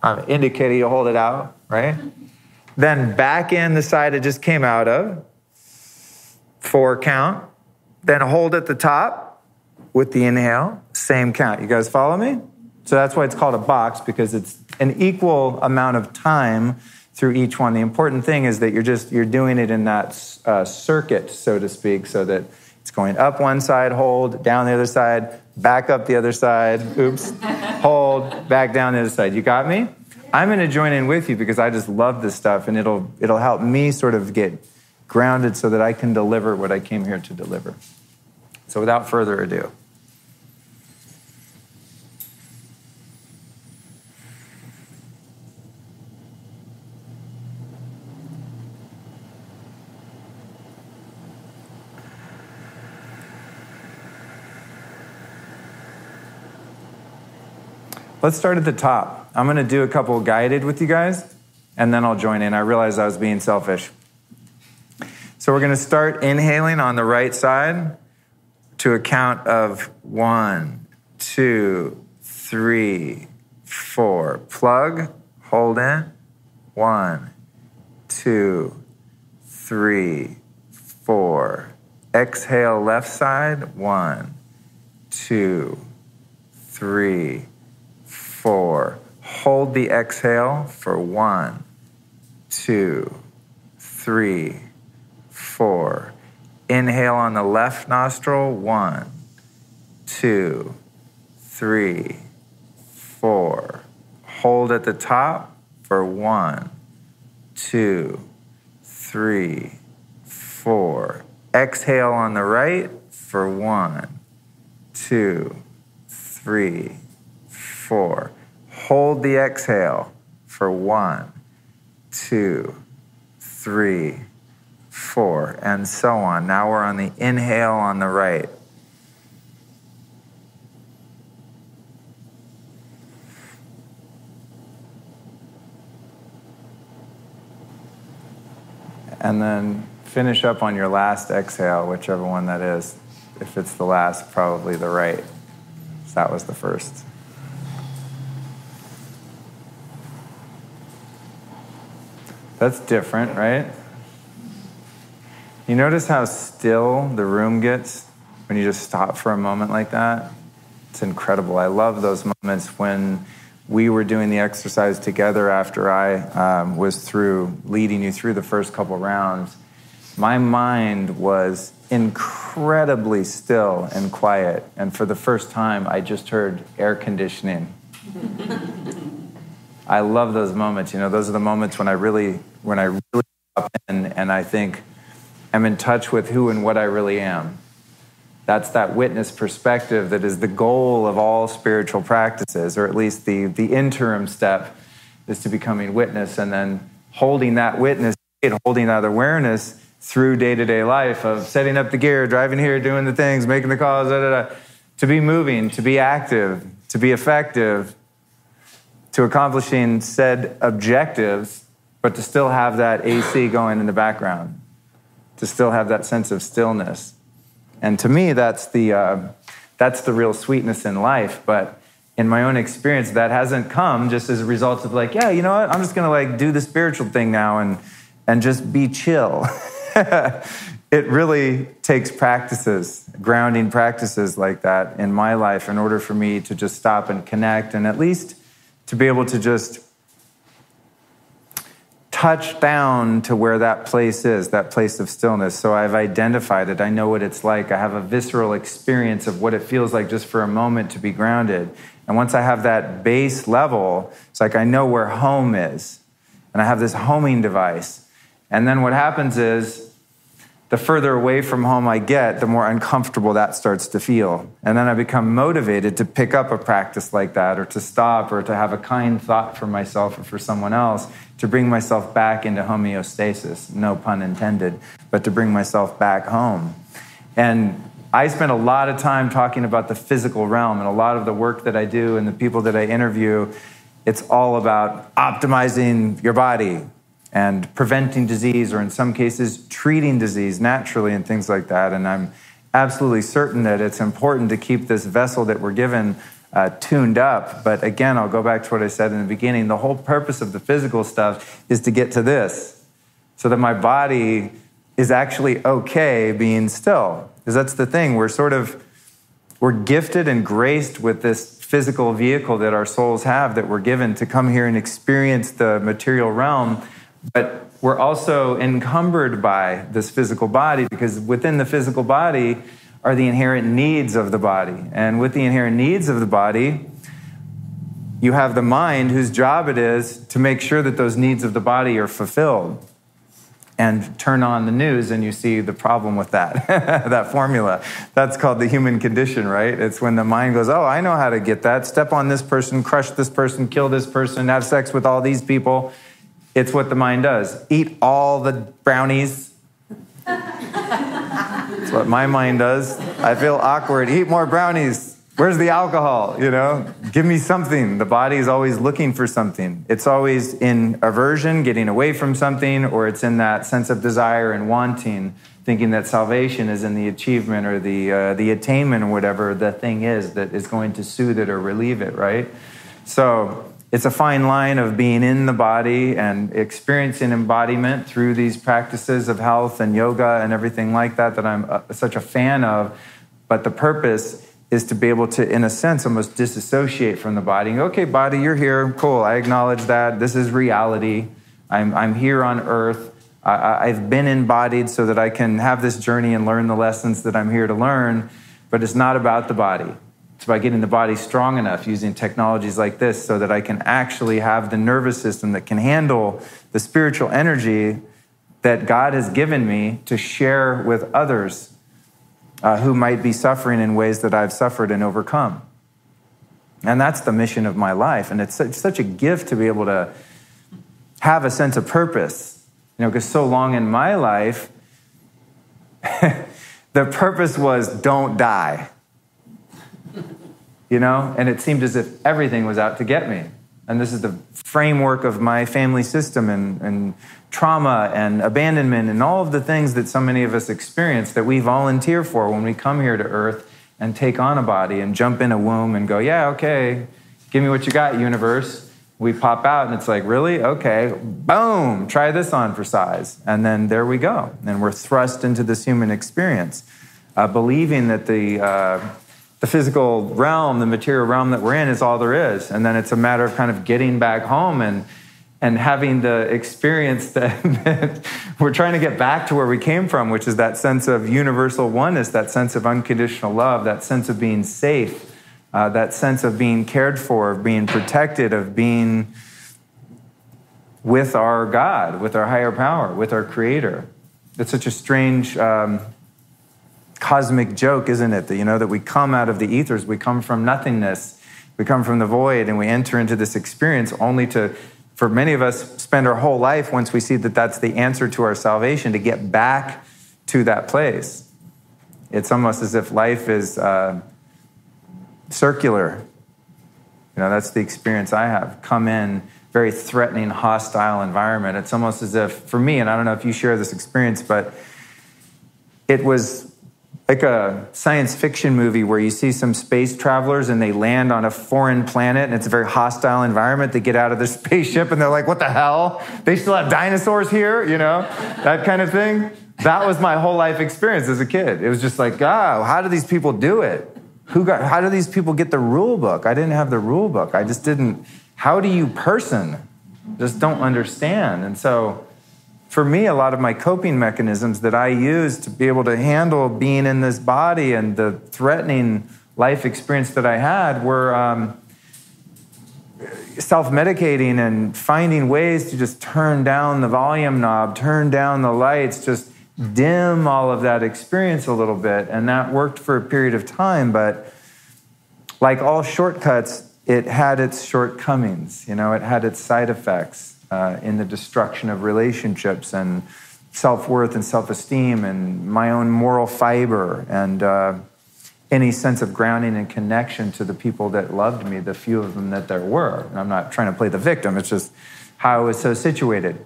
I'm indicating you hold it out, right? Then back in the side it just came out of. 4 count. Then hold at the top with the inhale. Same count. You guys follow me? So that's why it's called a box, because it's an equal amount of time through each one. The important thing is that you're doing it in that circuit, so to speak, so that it's going up one side, hold, down the other side, back up the other side, oops, hold, back down the other side. You got me? I'm going to join in with you because I just love this stuff, and it'll help me sort of get grounded so that I can deliver what I came here to deliver. So without further ado. Let's start at the top. I'm going to do a couple guided with you guys, and then I'll join in. I realized I was being selfish. So we're going to start inhaling on the right side to a count of 1, 2, 3, 4. Plug, hold in. 1, 2, 3, 4. Exhale left side. 1, 2, 3, 4. Hold the exhale for 1, 2, 3, 4. Inhale on the left nostril. 1, 2, 3, 4. Hold at the top for 1, 2, 3, 4. Exhale on the right for 1, 2, 3, 4. Hold the exhale for 1, 2, 3, 4, and so on. Now we're on the inhale on the right. And then finish up on your last exhale, whichever one that is. If it's the last, probably the right. So that was the first. That's different, right? You notice how still the room gets when you just stop for a moment like that? It's incredible. I love those moments when we were doing the exercise together after I was through, leading you through the first couple rounds. My mind was incredibly still and quiet. And for the first time, I just heard air conditioning. I love those moments. You know, those are the moments when I really stop in and I think I'm in touch with who and what I really am. That's that witness perspective that is the goal of all spiritual practices, or at least the interim step is to becoming witness, and then holding that witness, holding that awareness through day-to-day life of setting up the gear, driving here, doing the things, making the calls, to be moving, to be active, to be effective, to accomplishing said objectives, but to still have that AC going in the background, to still have that sense of stillness. And to me, that's the real sweetness in life. But in my own experience, that hasn't come just as a result of like, yeah, you know what? I'm just going to do the spiritual thing now and just be chill. It really takes practices, grounding practices like that in my life in order for me to just stop and connect and at least to be able to just touch down to where that place is, that place of stillness. So I've identified it. I know what it's like. I have a visceral experience of what it feels like just for a moment to be grounded. And once I have that base level, it's like I know where home is. And I have this homing device. And then what happens is the further away from home I get, the more uncomfortable that starts to feel. And then I become motivated to pick up a practice like that, or to stop, or to have a kind thought for myself or for someone else, to bring myself back into homeostasis, no pun intended, but to bring myself back home. And I spend a lot of time talking about the physical realm, and a lot of the work that I do and the people that I interview, it's all about optimizing your body and preventing disease, or in some cases, treating disease naturally and things like that. And I'm absolutely certain that it's important to keep this vessel that we're given tuned up. But again, I'll go back to what I said in the beginning. The whole purpose of the physical stuff is to get to this, so that my body is actually okay being still. Because that's the thing, we're gifted and graced with this physical vehicle that our souls have, that we're given to come here and experience the material realm. But we're also encumbered by this physical body, because within the physical body are the inherent needs of the body. And with the inherent needs of the body, you have the mind, whose job it is to make sure that those needs of the body are fulfilled. And turn on the news and you see the problem with that, that formula. That's called the human condition, right? It's when the mind goes, oh, I know how to get that. Step on this person, crush this person, kill this person, have sex with all these people. It's what the mind does. Eat all the brownies. That's what my mind does. I feel awkward. Eat more brownies. Where's the alcohol? Give me something. The body is always looking for something. It's always in aversion, getting away from something, or it's in that sense of desire and wanting, thinking that salvation is in the achievement or the attainment or whatever the thing is that is going to soothe it or relieve it, right? So it's a fine line of being in the body and experiencing embodiment through these practices of health and yoga and everything like that I'm such a fan of. But the purpose is to be able to, in a sense, almost disassociate from the body. And go, okay, body, you're here. Cool, I acknowledge that. This is reality. I'm here on earth. I've been embodied so that I can have this journey and learn the lessons that I'm here to learn. But it's not about the body. It's about getting the body strong enough using technologies like this so that I can actually have the nervous system that can handle the spiritual energy that God has given me to share with others who might be suffering in ways that I've suffered and overcome. And that's the mission of my life. And it's such a gift to be able to have a sense of purpose. Because so long in my life, the purpose was don't die. And it seemed as if everything was out to get me. And this is the framework of my family system and trauma and abandonment and all of the things that so many of us experience that we volunteer for when we come here to Earth and take on a body and jump in a womb and go, yeah, okay, give me what you got, universe. We pop out and it's like, really? Okay, boom, try this on for size. And then there we go. And we're thrust into this human experience, believing that the physical realm, the material realm that we're in is all there is. And then it's a matter of kind of getting back home and having the experience that we're trying to get back to where we came from, which is that sense of universal oneness, that sense of unconditional love, that sense of being safe, that sense of being cared for, of being protected, of being with our God, with our higher power, with our Creator. It's such a strange cosmic joke, isn't it? That we come out of the ethers, we come from nothingness, we come from the void, and we enter into this experience only to, for many of us, spend our whole life, once we see that that's the answer to our salvation, to get back to that place. It's almost as if life is circular. That's the experience I have. Come in, very threatening, hostile environment. It's almost as if, for me, and I don't know if you share this experience, but it was like a science fiction movie where you see some space travelers and they land on a foreign planet and it's a very hostile environment. They get out of their spaceship and they're like, what the hell? They still have dinosaurs here, that kind of thing. That was my whole life experience as a kid. It was just like, how do these people do it? How do these people get the rule book? I didn't have the rule book. I just didn't. How do you person? Just don't understand. And so for me, a lot of my coping mechanisms that I use to be able to handle being in this body and the threatening life experience that I had were self-medicating and finding ways to just turn down the volume knob, turn down the lights, just dim all of that experience a little bit. And that worked for a period of time, but like all shortcuts, it had its shortcomings. It had its side effects in the destruction of relationships and self-worth and self-esteem and my own moral fiber and any sense of grounding and connection to the people that loved me, the few of them that there were. And I'm not trying to play the victim, it's just how I was so situated.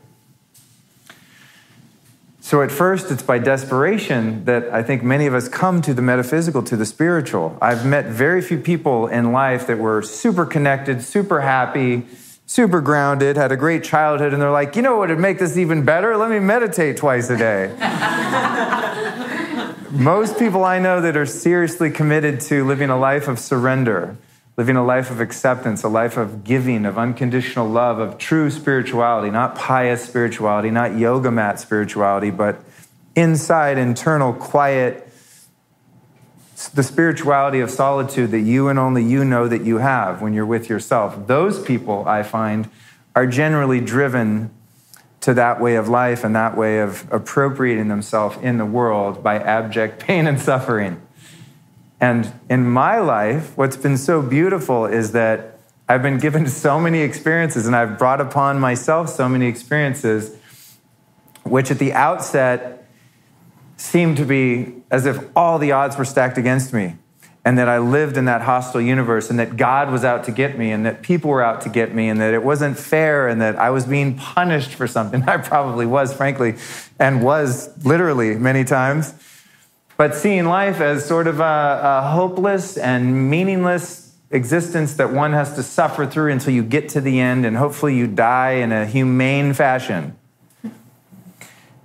So at first, it's by desperation that I think many of us come to the metaphysical, to the spiritual. I've met very few people in life that were super connected, super happy, super grounded, had a great childhood, and they're like, you know what would make this even better? Let me meditate twice a day. Most people I know that are seriously committed to living a life of surrender, living a life of acceptance, a life of giving, of unconditional love, of true spirituality, not pious spirituality, not yoga mat spirituality, but inside, internal, quiet, the spirituality of solitude that you and only you know that you have when you're with yourself. Those people, I find, are generally driven to that way of life and that way of appropriating themselves in the world by abject pain and suffering. And in my life, what's been so beautiful is that I've been given so many experiences and I've brought upon myself so many experiences, which at the outset seemed to be as if all the odds were stacked against me and that I lived in that hostile universe and that God was out to get me and that people were out to get me and that it wasn't fair and that I was being punished for something. I probably was, frankly, and was literally many times. But seeing life as sort of a hopeless and meaningless existence that one has to suffer through until you get to the end and hopefully you die in a humane fashion.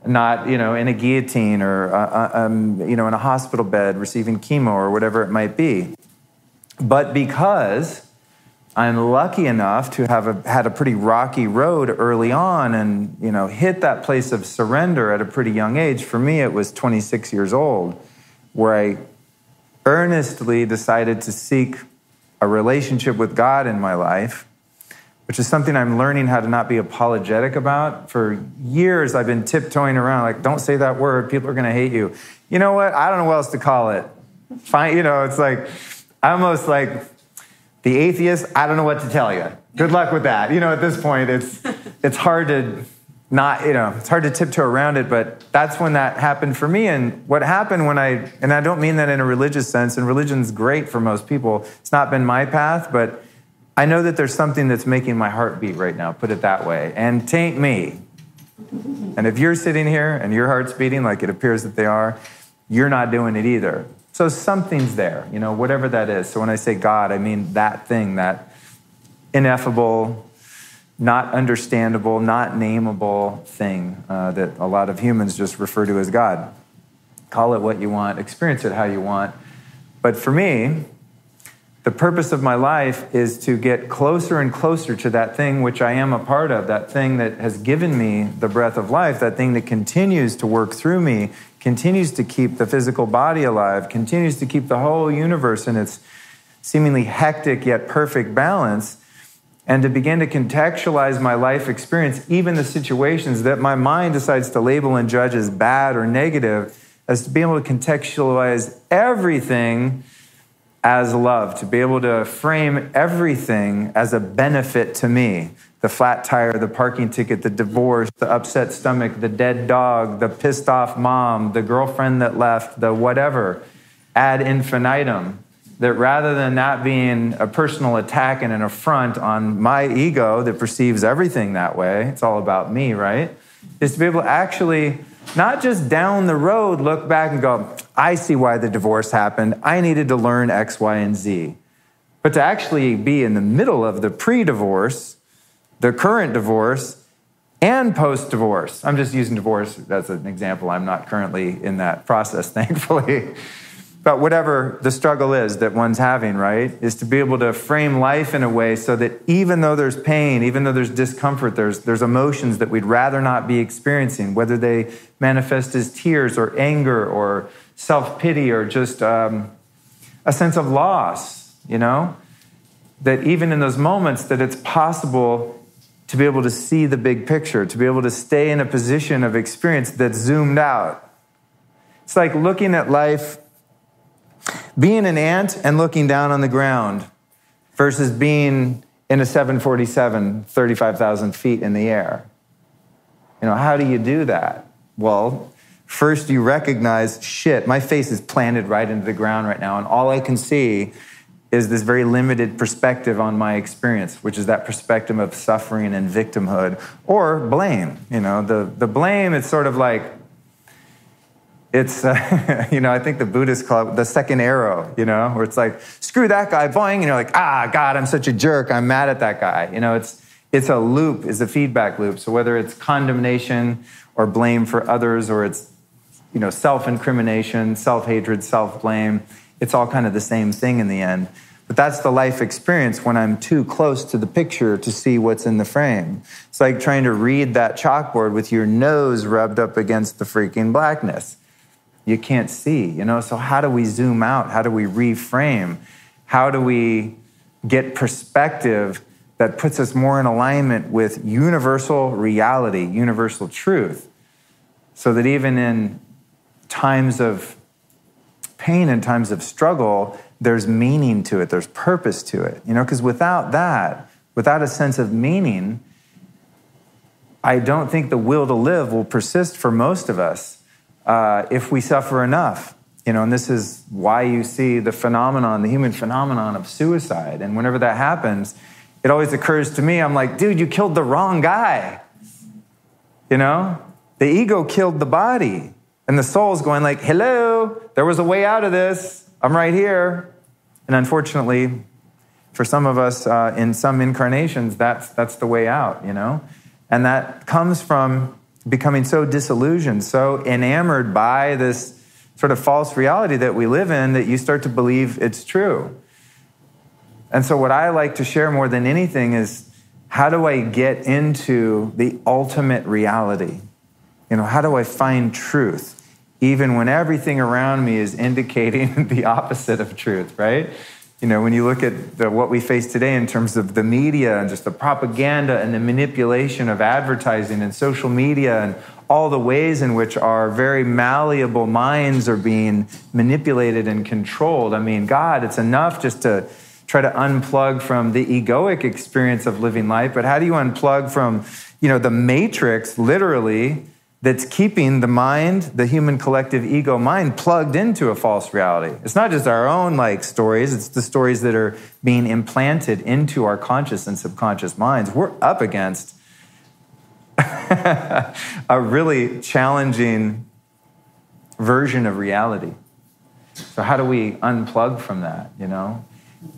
Not, in a guillotine or, in a hospital bed receiving chemo or whatever it might be. But because I'm lucky enough to have had a pretty rocky road early on and, hit that place of surrender at a pretty young age. For me, it was 26 years old, where I earnestly decided to seek a relationship with God in my life, which is something I'm learning how to not be apologetic about. For years, I've been tiptoeing around, like, don't say that word, people are going to hate you. You know what? I don't know what else to call it. Fine, it's like, almost like the atheist, I don't know what to tell you. Good luck with that. At this point, it's hard to not, it's hard to tiptoe around it, but that's when that happened for me. And what happened and I don't mean that in a religious sense, and religion's great for most people. It's not been my path, but I know that there's something that's making my heart beat right now, put it that way. And tain't me. And if you're sitting here and your heart's beating like it appears that they are, you're not doing it either. So something's there, whatever that is. So when I say God, I mean that thing, that ineffable, not understandable, not nameable thing that a lot of humans just refer to as God. Call it what you want, experience it how you want. But for me, the purpose of my life is to get closer and closer to that thing which I am a part of, that thing that has given me the breath of life, that thing that continues to work through me, continues to keep the physical body alive, continues to keep the whole universe in its seemingly hectic yet perfect balance, and to begin to contextualize my life experience, even the situations that my mind decides to label and judge as bad or negative, as to be able to contextualize everything as love, to be able to frame everything as a benefit to me. The flat tire, the parking ticket, the divorce, the upset stomach, the dead dog, the pissed off mom, the girlfriend that left, the whatever, ad infinitum. That rather than that being a personal attack and an affront on my ego that perceives everything that way, it's all about me, right? Is to be able to actually, not just down the road, look back and go, I see why the divorce happened. I needed to learn X, Y, and Z. But to actually be in the middle of the pre-divorce, the current divorce, and post-divorce. I'm just using divorce as an example. I'm not currently in that process, thankfully. But whatever the struggle is that one's having, right, is to be able to frame life in a way so that even though there's pain, even though there's discomfort, there's emotions that we'd rather not be experiencing, whether they manifest as tears or anger or self-pity or just a sense of loss, that even in those moments that it's possible to be able to see the big picture, to be able to stay in a position of experience that's zoomed out, It's like looking at life, being an ant and looking down on the ground versus being in a 747, 35,000 feet in the air. How do you do that? Well, first you recognize, shit, my face is planted right into the ground right now, and all I can see is this very limited perspective on my experience, which is that perspective of suffering and victimhood, or blame. The blame, it's sort of like, it's, I think the Buddhists call it the second arrow, where it's like, screw that guy, boing, and you're like, God, I'm such a jerk, I'm mad at that guy. It's a loop, it's a feedback loop. So whether it's condemnation or blame for others, or it's, self-incrimination, self-hatred, self-blame, it's all kind of the same thing in the end. But that's the life experience when I'm too close to the picture to see what's in the frame. It's like trying to read that chalkboard with your nose rubbed up against the freaking blackness. You can't see, So how do we zoom out? How do we reframe? How do we get perspective that puts us more in alignment with universal reality, universal truth, so that even in times of pain and times of struggle, there's meaning to it, there's purpose to it, because without that, without a sense of meaning, I don't think the will to live will persist for most of us if we suffer enough. And this is why you see the human phenomenon of suicide. And whenever that happens, it always occurs to me, I'm like, dude, you killed the wrong guy. The ego killed the body. And the soul's going like, hello, there was a way out of this. I'm right here. And unfortunately, for some of us in some incarnations, that's the way out, And that comes from becoming so disillusioned, so enamored by this sort of false reality that we live in that you start to believe it's true. And so what I like to share more than anything is, how do I get into the ultimate reality? How do I find truth? Even when everything around me is indicating the opposite of truth, right? When you look at what we face today in terms of the media and just the propaganda and the manipulation of advertising and social media and all the ways in which our very malleable minds are being manipulated and controlled. God, it's enough just to try to unplug from the egoic experience of living life, but how do you unplug from, the matrix, literally, that's keeping the mind, the human collective ego mind, plugged into a false reality? It's not just our own stories, it's the stories that are being implanted into our conscious and subconscious minds. We're up against a really challenging version of reality. So how do we unplug from that,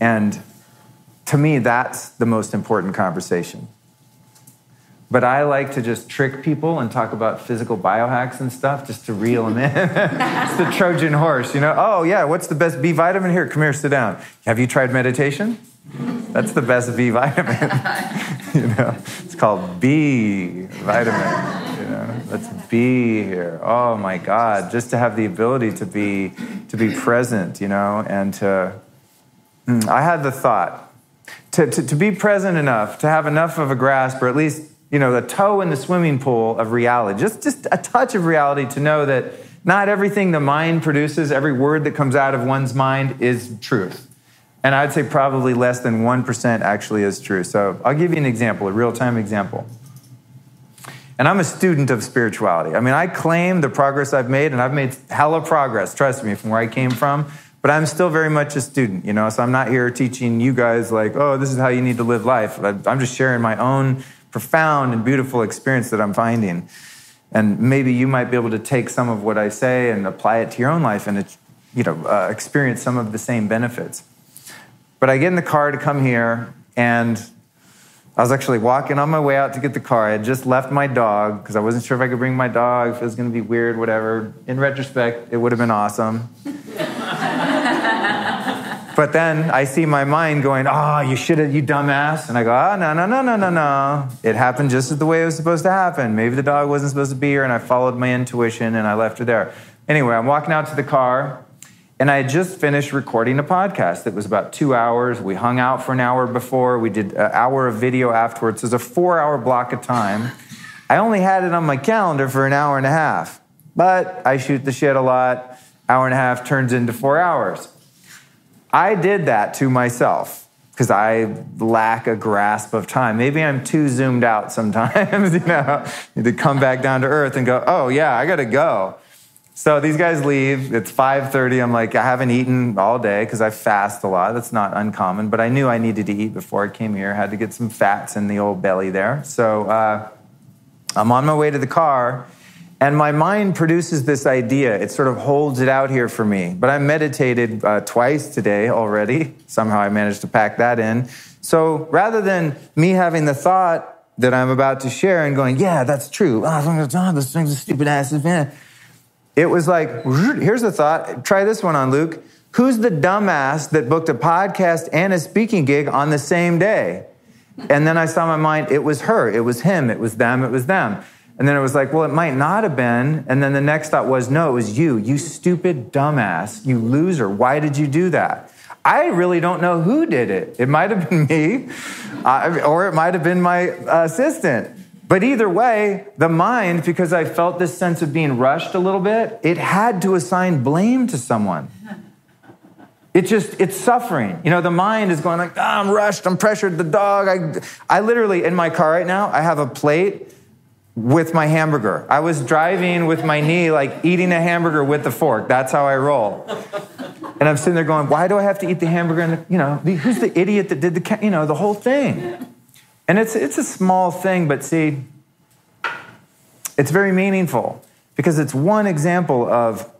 And to me, that's the most important conversation. But I like to just trick people and talk about physical biohacks and stuff just to reel them in. It's the Trojan horse, Oh, yeah, what's the best B vitamin? Here, come here, sit down. Have you tried meditation? That's the best B vitamin. It's called B vitamin. Let's be here. Oh, my God, just to have the ability to be present, and to... I had the thought to be present enough, to have enough of a grasp, or at least the toe in the swimming pool of reality, just a touch of reality, to know that not everything the mind produces, every word that comes out of one's mind is truth. And I'd say probably less than 1% actually is true. So I'll give you an example, a real-time example. And I'm a student of spirituality. I claim the progress I've made, and I've made hella progress, trust me, from where I came from. But I'm still very much a student, so I'm not here teaching you guys this is how you need to live life. I'm just sharing my own profound and beautiful experience that I'm finding. And maybe you might be able to take some of what I say and apply it to your own life and, experience some of the same benefits. But I get in the car to come here, and I was actually walking on my way out to get the car. I had just left my dog because I wasn't sure if I could bring my dog, if it was going to be weird, whatever. In retrospect, it would have been awesome. But then I see my mind going, you should have, you dumbass. And I go, no. It happened just the way it was supposed to happen. Maybe the dog wasn't supposed to be here, and I followed my intuition, and I left her there. Anyway, I'm walking out to the car, and I had just finished recording a podcast that was about 2 hours. We hung out for an hour before. We did an hour of video afterwards. It was a 4-hour block of time. I only had it on my calendar for an hour and a half. but I shoot the shit a lot. Hour and a half turns into 4 hours. I did that to myself because I lack a grasp of time. Maybe I'm too zoomed out sometimes, you know, need to come back down to earth and go, oh yeah, I gotta go. So these guys leave, it's 5:30, I'm like, I haven't eaten all day because I fast a lot, that's not uncommon, but I knew I needed to eat before I came here, had to get some fats in the old belly there. So I'm on my way to the car, and my mind produces this idea. It sort of holds it out here for me. But I meditated twice today already. Somehow I managed to pack that in. So rather than me having the thought that I'm about to share and going, yeah, that's true. This thing's a stupid ass event. It was like, here's the thought. Try this one on, Luke. Who's the dumbass that booked a podcast and a speaking gig on the same day? And then I saw in my mind, it was her, it was him, it was them, it was them. And then it was like, well, it might not have been. And then the next thought was, no, it was you stupid dumbass, you loser. Why did you do that? I really don't know who did it. It might have been me, or it might have been my assistant. But either way, the mind, because I felt this sense of being rushed a little bit, it had to assign blame to someone. It's suffering. You know, the mind is going like, I'm rushed, I'm pressured, the dog. I literally, in my car right now, I have a plate with my hamburger. I was driving with my knee, like eating a hamburger with the fork. That's how I roll. And I'm sitting there going, why do I have to eat the hamburger? And, you know, who's the idiot that did the whole thing? And it's a small thing, but see, it's very meaningful because it's one example of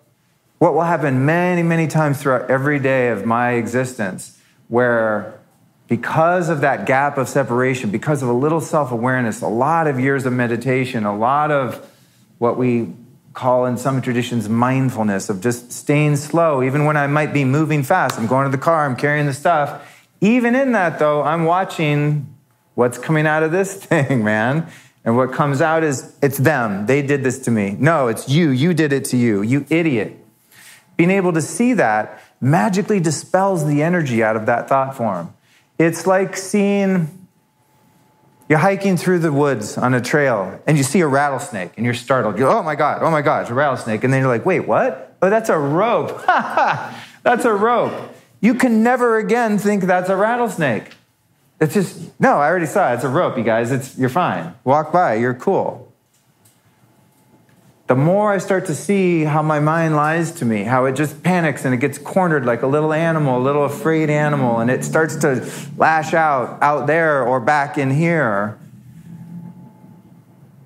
what will happen many, many times throughout every day of my existence, where because of that gap of separation, because of a little self-awareness, a lot of years of meditation, a lot of what we call in some traditions mindfulness, of just staying slow, even when I might be moving fast. I'm going to the car, I'm carrying the stuff. Even in that, though, I'm watching what's coming out of this thing, man. And what comes out is, it's them. They did this to me. No, it's you. You did it to you. You idiot. Being able to see that magically dispels the energy out of that thought form. It's like you're hiking through the woods on a trail and you see a rattlesnake and you're startled. You're, oh my God, it's a rattlesnake. And then you're like, wait, what? Oh, that's a rope. That's a rope. You can never again think that's a rattlesnake. It's just, no, I already saw it. It's a rope, you guys. You're fine. Walk by, you're cool. The more I start to see how my mind lies to me, how it just panics and it gets cornered like a little animal, a little afraid animal, and it starts to lash out there or back in here,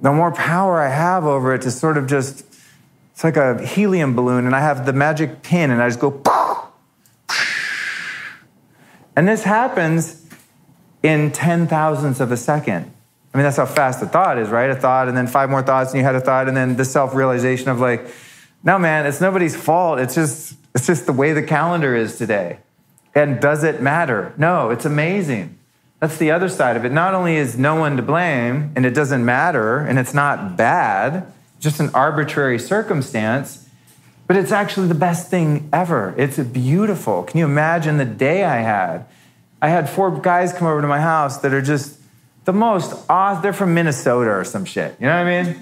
the more power I have over it to sort of just, it's like a helium balloon, and I have the magic pin, and I just go, and this happens in 10,000ths of a second. I mean, that's how fast a thought is, right? A thought, and then 5 more thoughts, and you had a thought, and then the self-realization of like, no, man, it's nobody's fault. It's just the way the calendar is today. And does it matter? No, it's amazing. That's the other side of it. Not only is no one to blame, and it doesn't matter, and it's not bad, just an arbitrary circumstance, but it's actually the best thing ever. It's beautiful. Can you imagine the day I had? I had 4 guys come over to my house that are just the most awesome. They're from Minnesota or some shit. You know what I mean?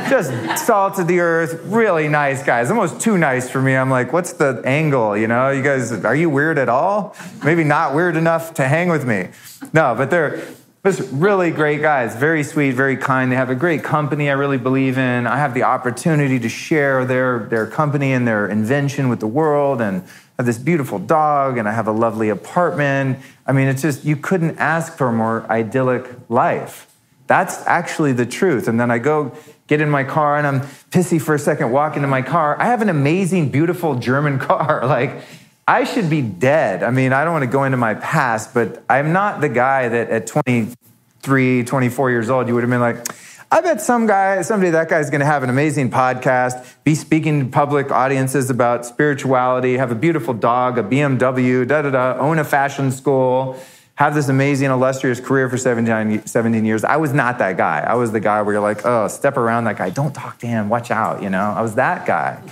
Just salt of the earth, really nice guys. Almost too nice for me. I'm like, what's the angle? You know, you guys, are you weird at all? Maybe not weird enough to hang with me. No, but they're just really great guys. Very sweet, very kind. They have a great company I really believe in. I have the opportunity to share their company and their invention with the world, and I have this beautiful dog, and I have a lovely apartment. I mean, it's just, you couldn't ask for a more idyllic life. That's actually the truth. And then I go get in my car, and I'm pissy for a second, walk into my car. I have an amazing, beautiful German car. Like, I should be dead. I mean, I don't want to go into my past, but I'm not the guy that at 23, 24 years old, you would have been like, I bet that guy's going to have an amazing podcast, be speaking to public audiences about spirituality, have a beautiful dog, a BMW, own a fashion school, have this amazing, illustrious career for 17 years. I was not that guy. I was the guy where you're like, oh, step around that guy. Don't talk to him. Watch out, you know? I was that guy.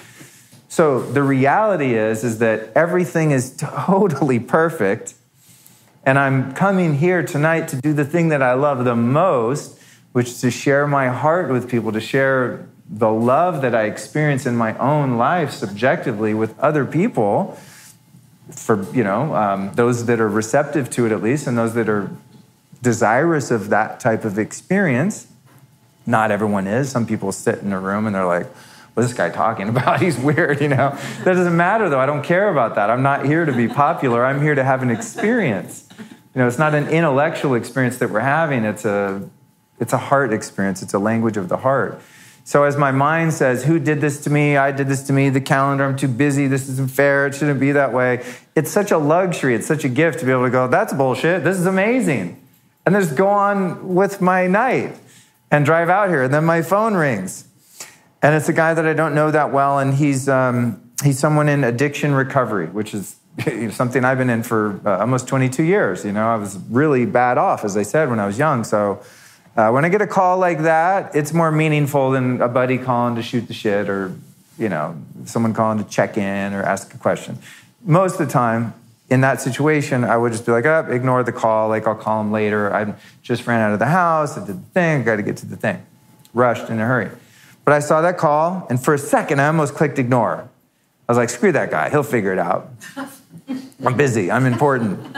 So the reality is that everything is totally perfect, and I'm coming here tonight to do the thing that I love the most, which is to share my heart with people, to share the love that I experience in my own life subjectively with other people, for those that are receptive to it at least, and those that are desirous of that type of experience. Not everyone is. Some people sit in a room and they're like, what's this guy talking about? He's weird, That doesn't matter, though. I don't care about that. I'm not here to be popular. I'm here to have an experience. It's not an intellectual experience that we're having. It's a heart experience. It's a language of the heart. So as my mind says, who did this to me? I did this to me. The calendar, I'm too busy. This isn't fair. It shouldn't be that way. It's such a luxury. It's such a gift to be able to go, that's bullshit. This is amazing. And then just go on with my night and drive out here. And then my phone rings. And it's a guy that I don't know that well. And he's someone in addiction recovery, which is something I've been in for almost 22 years. I was really bad off, as I said, when I was young. So when I get a call like that, it's more meaningful than a buddy calling to shoot the shit or, someone calling to check in or ask a question. Most of the time, in that situation, I would just be like, ignore the call. Like, I'll call him later. I just ran out of the house. I did the thing. I got to get to the thing. Rushed in a hurry. But I saw that call, and for a second, I almost clicked ignore. I was like, screw that guy. He'll figure it out. I'm busy. I'm important.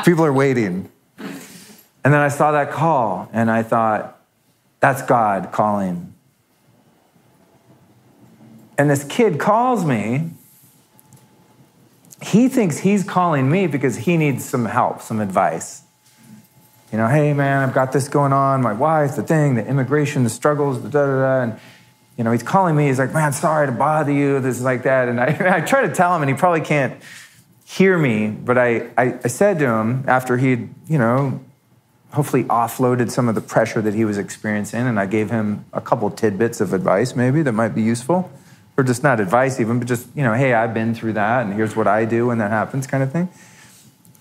People are waiting. And then I saw that call, and I thought, that's God calling. And this kid calls me. He thinks he's calling me because he needs some help, some advice. Hey, man, I've got this going on. My wife, the thing, the immigration, the struggles, the da-da-da. And, he's calling me. He's like, man, sorry to bother you. This is like that. And I try to tell him, and he probably can't hear me. But I said to him, after he'd, hopefully offloaded some of the pressure that he was experiencing, and I gave him a couple tidbits of advice maybe that might be useful. Or just not advice even, but just, hey, I've been through that, and here's what I do when that happens kind of thing.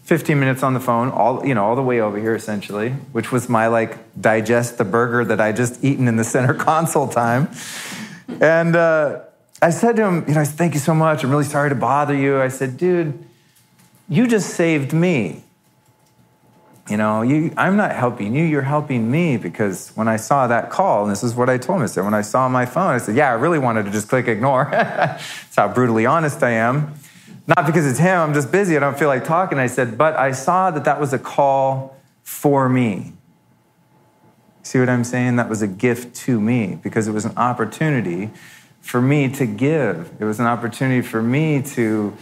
15 minutes on the phone, all the way over here, essentially, which was my, digest the burger that I just eaten in the center console time. And I said to him, thank you so much. I'm really sorry to bother you. I said, dude, you just saved me. I'm not helping you, you're helping me, because when I saw that call, and this is what I told him, I said, when I saw my phone, I said, yeah, I really wanted to just click ignore. That's how brutally honest I am. Not because it's him, I'm just busy, I don't feel like talking. I said, but I saw that was a call for me. See what I'm saying? That was a gift to me, because it was an opportunity for me to give. It was an opportunity for me to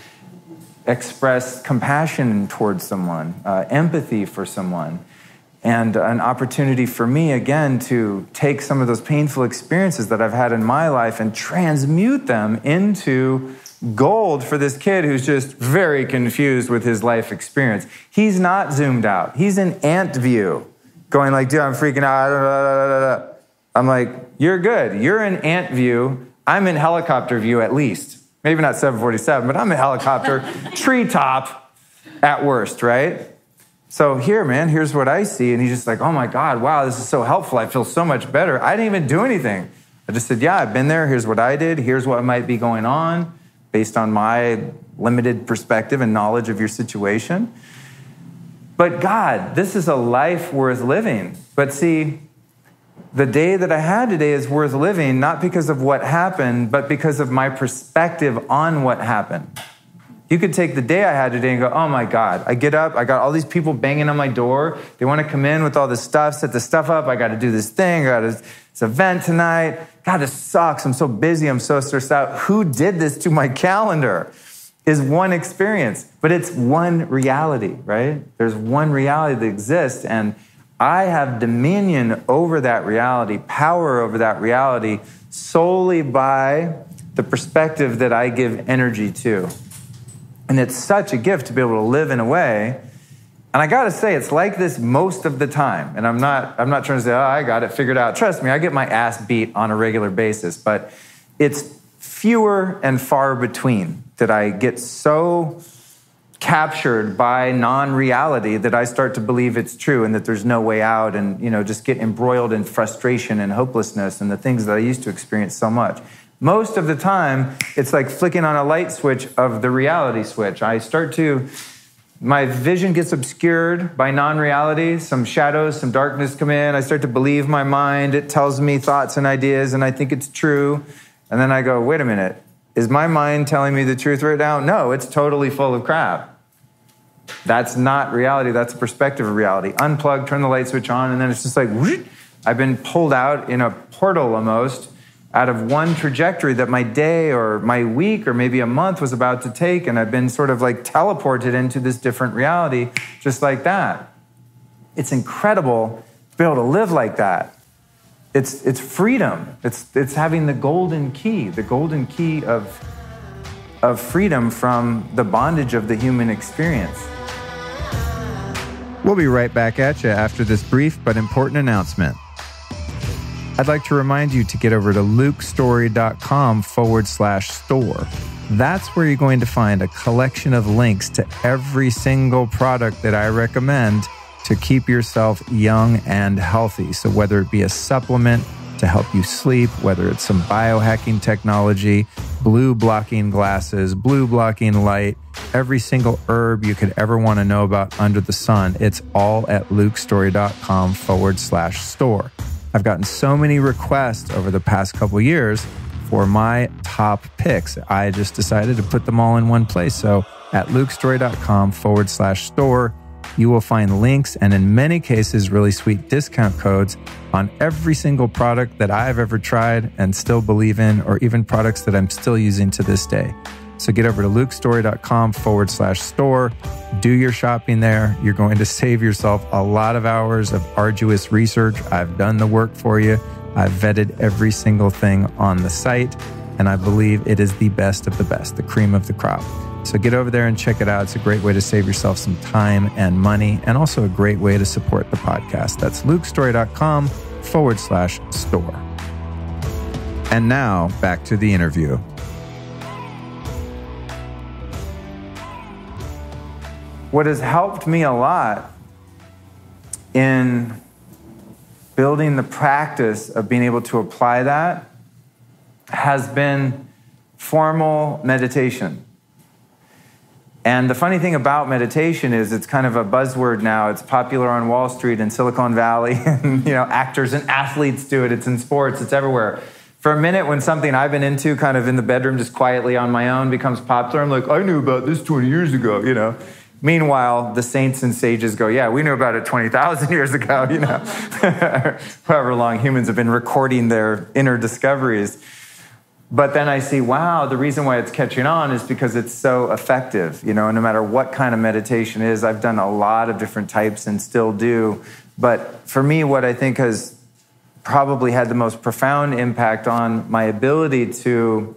express compassion towards someone, empathy for someone, and an opportunity for me, again, to take some of those painful experiences that I've had in my life and transmute them into gold for this kid who's just very confused with his life experience. He's not zoomed out. He's in ant view, going like, dude, I'm freaking out. I'm like, you're good. You're in ant view. I'm in helicopter view at least. Maybe not 747, but I'm a helicopter, treetop at worst, right? So here, man, here's what I see. And he's just like, oh my God, wow, this is so helpful. I feel so much better. I didn't even do anything. I just said, yeah, I've been there. Here's what I did. Here's what might be going on based on my limited perspective and knowledge of your situation. But God, this is a life worth living. But see, the day that I had today is worth living, not because of what happened, but because of my perspective on what happened. You could take the day I had today and go, oh my God, I get up, I got all these people banging on my door. They want to come in with all this stuff, set the stuff up. I got to do this thing. I got this event tonight. God, this sucks. I'm so busy. I'm so stressed out. Who did this to my calendar? Is one experience, but it's one reality, right? There's one reality that exists, and I have dominion over that reality, power over that reality, solely by the perspective that I give energy to. And it's such a gift to be able to live in a way. And I got to say, it's like this most of the time. And I'm not trying to say, oh, I got it figured out. Trust me, I get my ass beat on a regular basis, but it's fewer and far between that I get so captured by non-reality that I start to believe it's true and that there's no way out, and just get embroiled in frustration and hopelessness and the things that I used to experience so much. Most of the time, it's like flicking on a light switch of the reality switch. I start to my vision gets obscured by non-reality. Some shadows, some darkness come in. I start to believe my mind. It tells me thoughts and ideas, and I think it's true. And then I go, wait a minute. Is my mind telling me the truth right now? No, it's totally full of crap. That's not reality. That's a perspective of reality. Unplug, turn the light switch on, and then it's just like, whoosh, I've been pulled out in a portal almost out of one trajectory that my day or my week or maybe a month was about to take, and I've been sort of like teleported into this different reality just like that. It's incredible to be able to live like that. It's freedom. It's having the golden key of freedom from the bondage of the human experience. We'll be right back at you after this brief but important announcement. I'd like to remind you to get over to lukestory.com/store. That's where you're going to find a collection of links to every single product that I recommend to keep yourself young and healthy. So whether it be a supplement to help you sleep, whether it's some biohacking technology, blue blocking glasses, blue blocking light, every single herb you could ever want to know about under the sun, it's all at lukestory.com/store. I've gotten so many requests over the past couple years for my top picks. I just decided to put them all in one place. So at lukestory.com/store, you will find links and in many cases, really sweet discount codes on every single product that I've ever tried and still believe in, or even products that I'm still using to this day. So get over to lukestory.com/store, do your shopping there. You're going to save yourself a lot of hours of arduous research. I've done the work for you. I've vetted every single thing on the site, and I believe it is the best of the best, the cream of the crop. So get over there and check it out. It's a great way to save yourself some time and money, and also a great way to support the podcast. That's lukestory.com/store. And now back to the interview. What has helped me a lot in building the practice of being able to apply that has been formal meditation. And the funny thing about meditation is it's kind of a buzzword now. It's popular on Wall Street and Silicon Valley, and actors and athletes do it. It's in sports. It's everywhere. For a minute, when something I've been into kind of in the bedroom just quietly on my own becomes popular, I'm like, I knew about this 20 years ago, Meanwhile, the saints and sages go, yeah, we knew about it 20,000 years ago, however long humans have been recording their inner discoveries. But then I see, wow, the reason why it's catching on is because it's so effective. No matter what kind of meditation is, I've done a lot of different types and still do. But for me, what I think has probably had the most profound impact on my ability to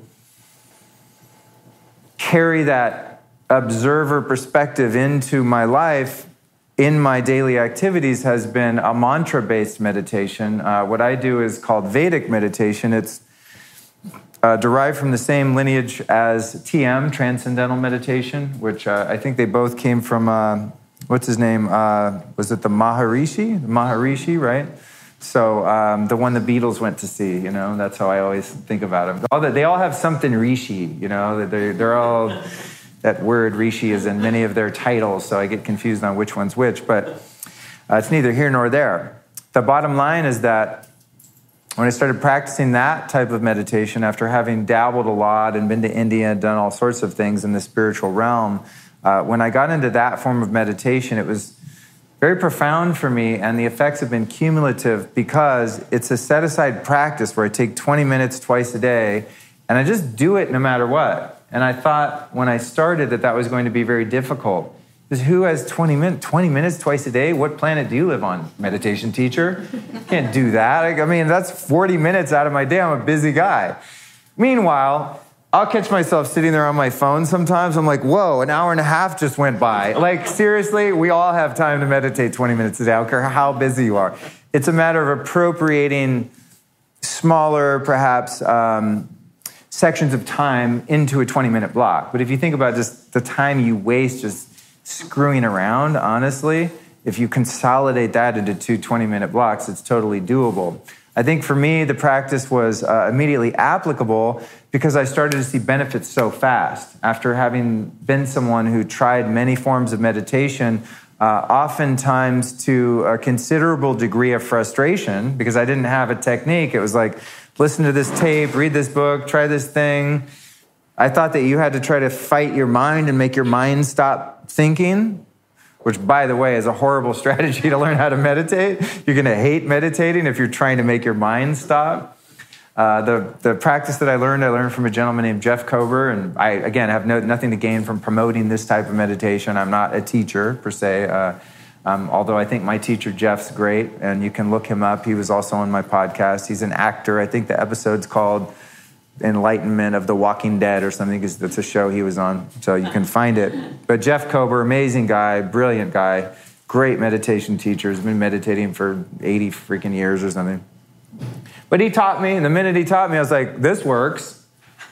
carry that observer perspective into my life, in my daily activities, has been a mantra-based meditation. What I do is called Vedic meditation. It's derived from the same lineage as TM, Transcendental Meditation, which I think they both came from, what's his name? Was it the Maharishi? Maharishi, right? So the one the Beatles went to see, that's how I always think about them. They all have something Rishi, they're all... That word Rishi is in many of their titles, so I get confused on which one's which, but it's neither here nor there. The bottom line is that when I started practicing that type of meditation, after having dabbled a lot and been to India and done all sorts of things in the spiritual realm, when I got into that form of meditation, it was very profound for me, and the effects have been cumulative because it's a set-aside practice where I take 20 minutes twice a day, and I just do it no matter what. And I thought when I started that was going to be very difficult. Because who has 20 minutes twice a day? What planet do you live on? Meditation teacher? Can't do that. That's 40 minutes out of my day. I'm a busy guy. Meanwhile, I'll catch myself sitting there on my phone sometimes. I'm like, whoa, an hour and a half just went by. Seriously, we all have time to meditate 20 minutes a day. I don't care how busy you are. It's a matter of appropriating smaller, perhaps, sections of time into a 20-minute block. But if you think about just the time you waste just screwing around, honestly, if you consolidate that into two 20-minute blocks, it's totally doable. I think for me, the practice was immediately applicable because I started to see benefits so fast. After having been someone who tried many forms of meditation, oftentimes to a considerable degree of frustration, because I didn't have a technique. It was like, listen to this tape, read this book, try this thing. I thought that you had to try to fight your mind and make your mind stop thinking, which, by the way, is a horrible strategy to learn how to meditate. You're going to hate meditating if you're trying to make your mind stop. The practice that I learned from a gentleman named Jeff Kober, and I, again, have nothing to gain from promoting this type of meditation. I'm not a teacher, per se, although I think my teacher, Jeff's great, and you can look him up. He was also on my podcast. He's an actor. I think the episode's called Enlightenment of the Walking Dead or something, because that's a show he was on, so you can find it. But Jeff Kober, amazing guy, brilliant guy, great meditation teacher, has been meditating for 80 freaking years or something. But he taught me, and the minute he taught me, I was like, this works,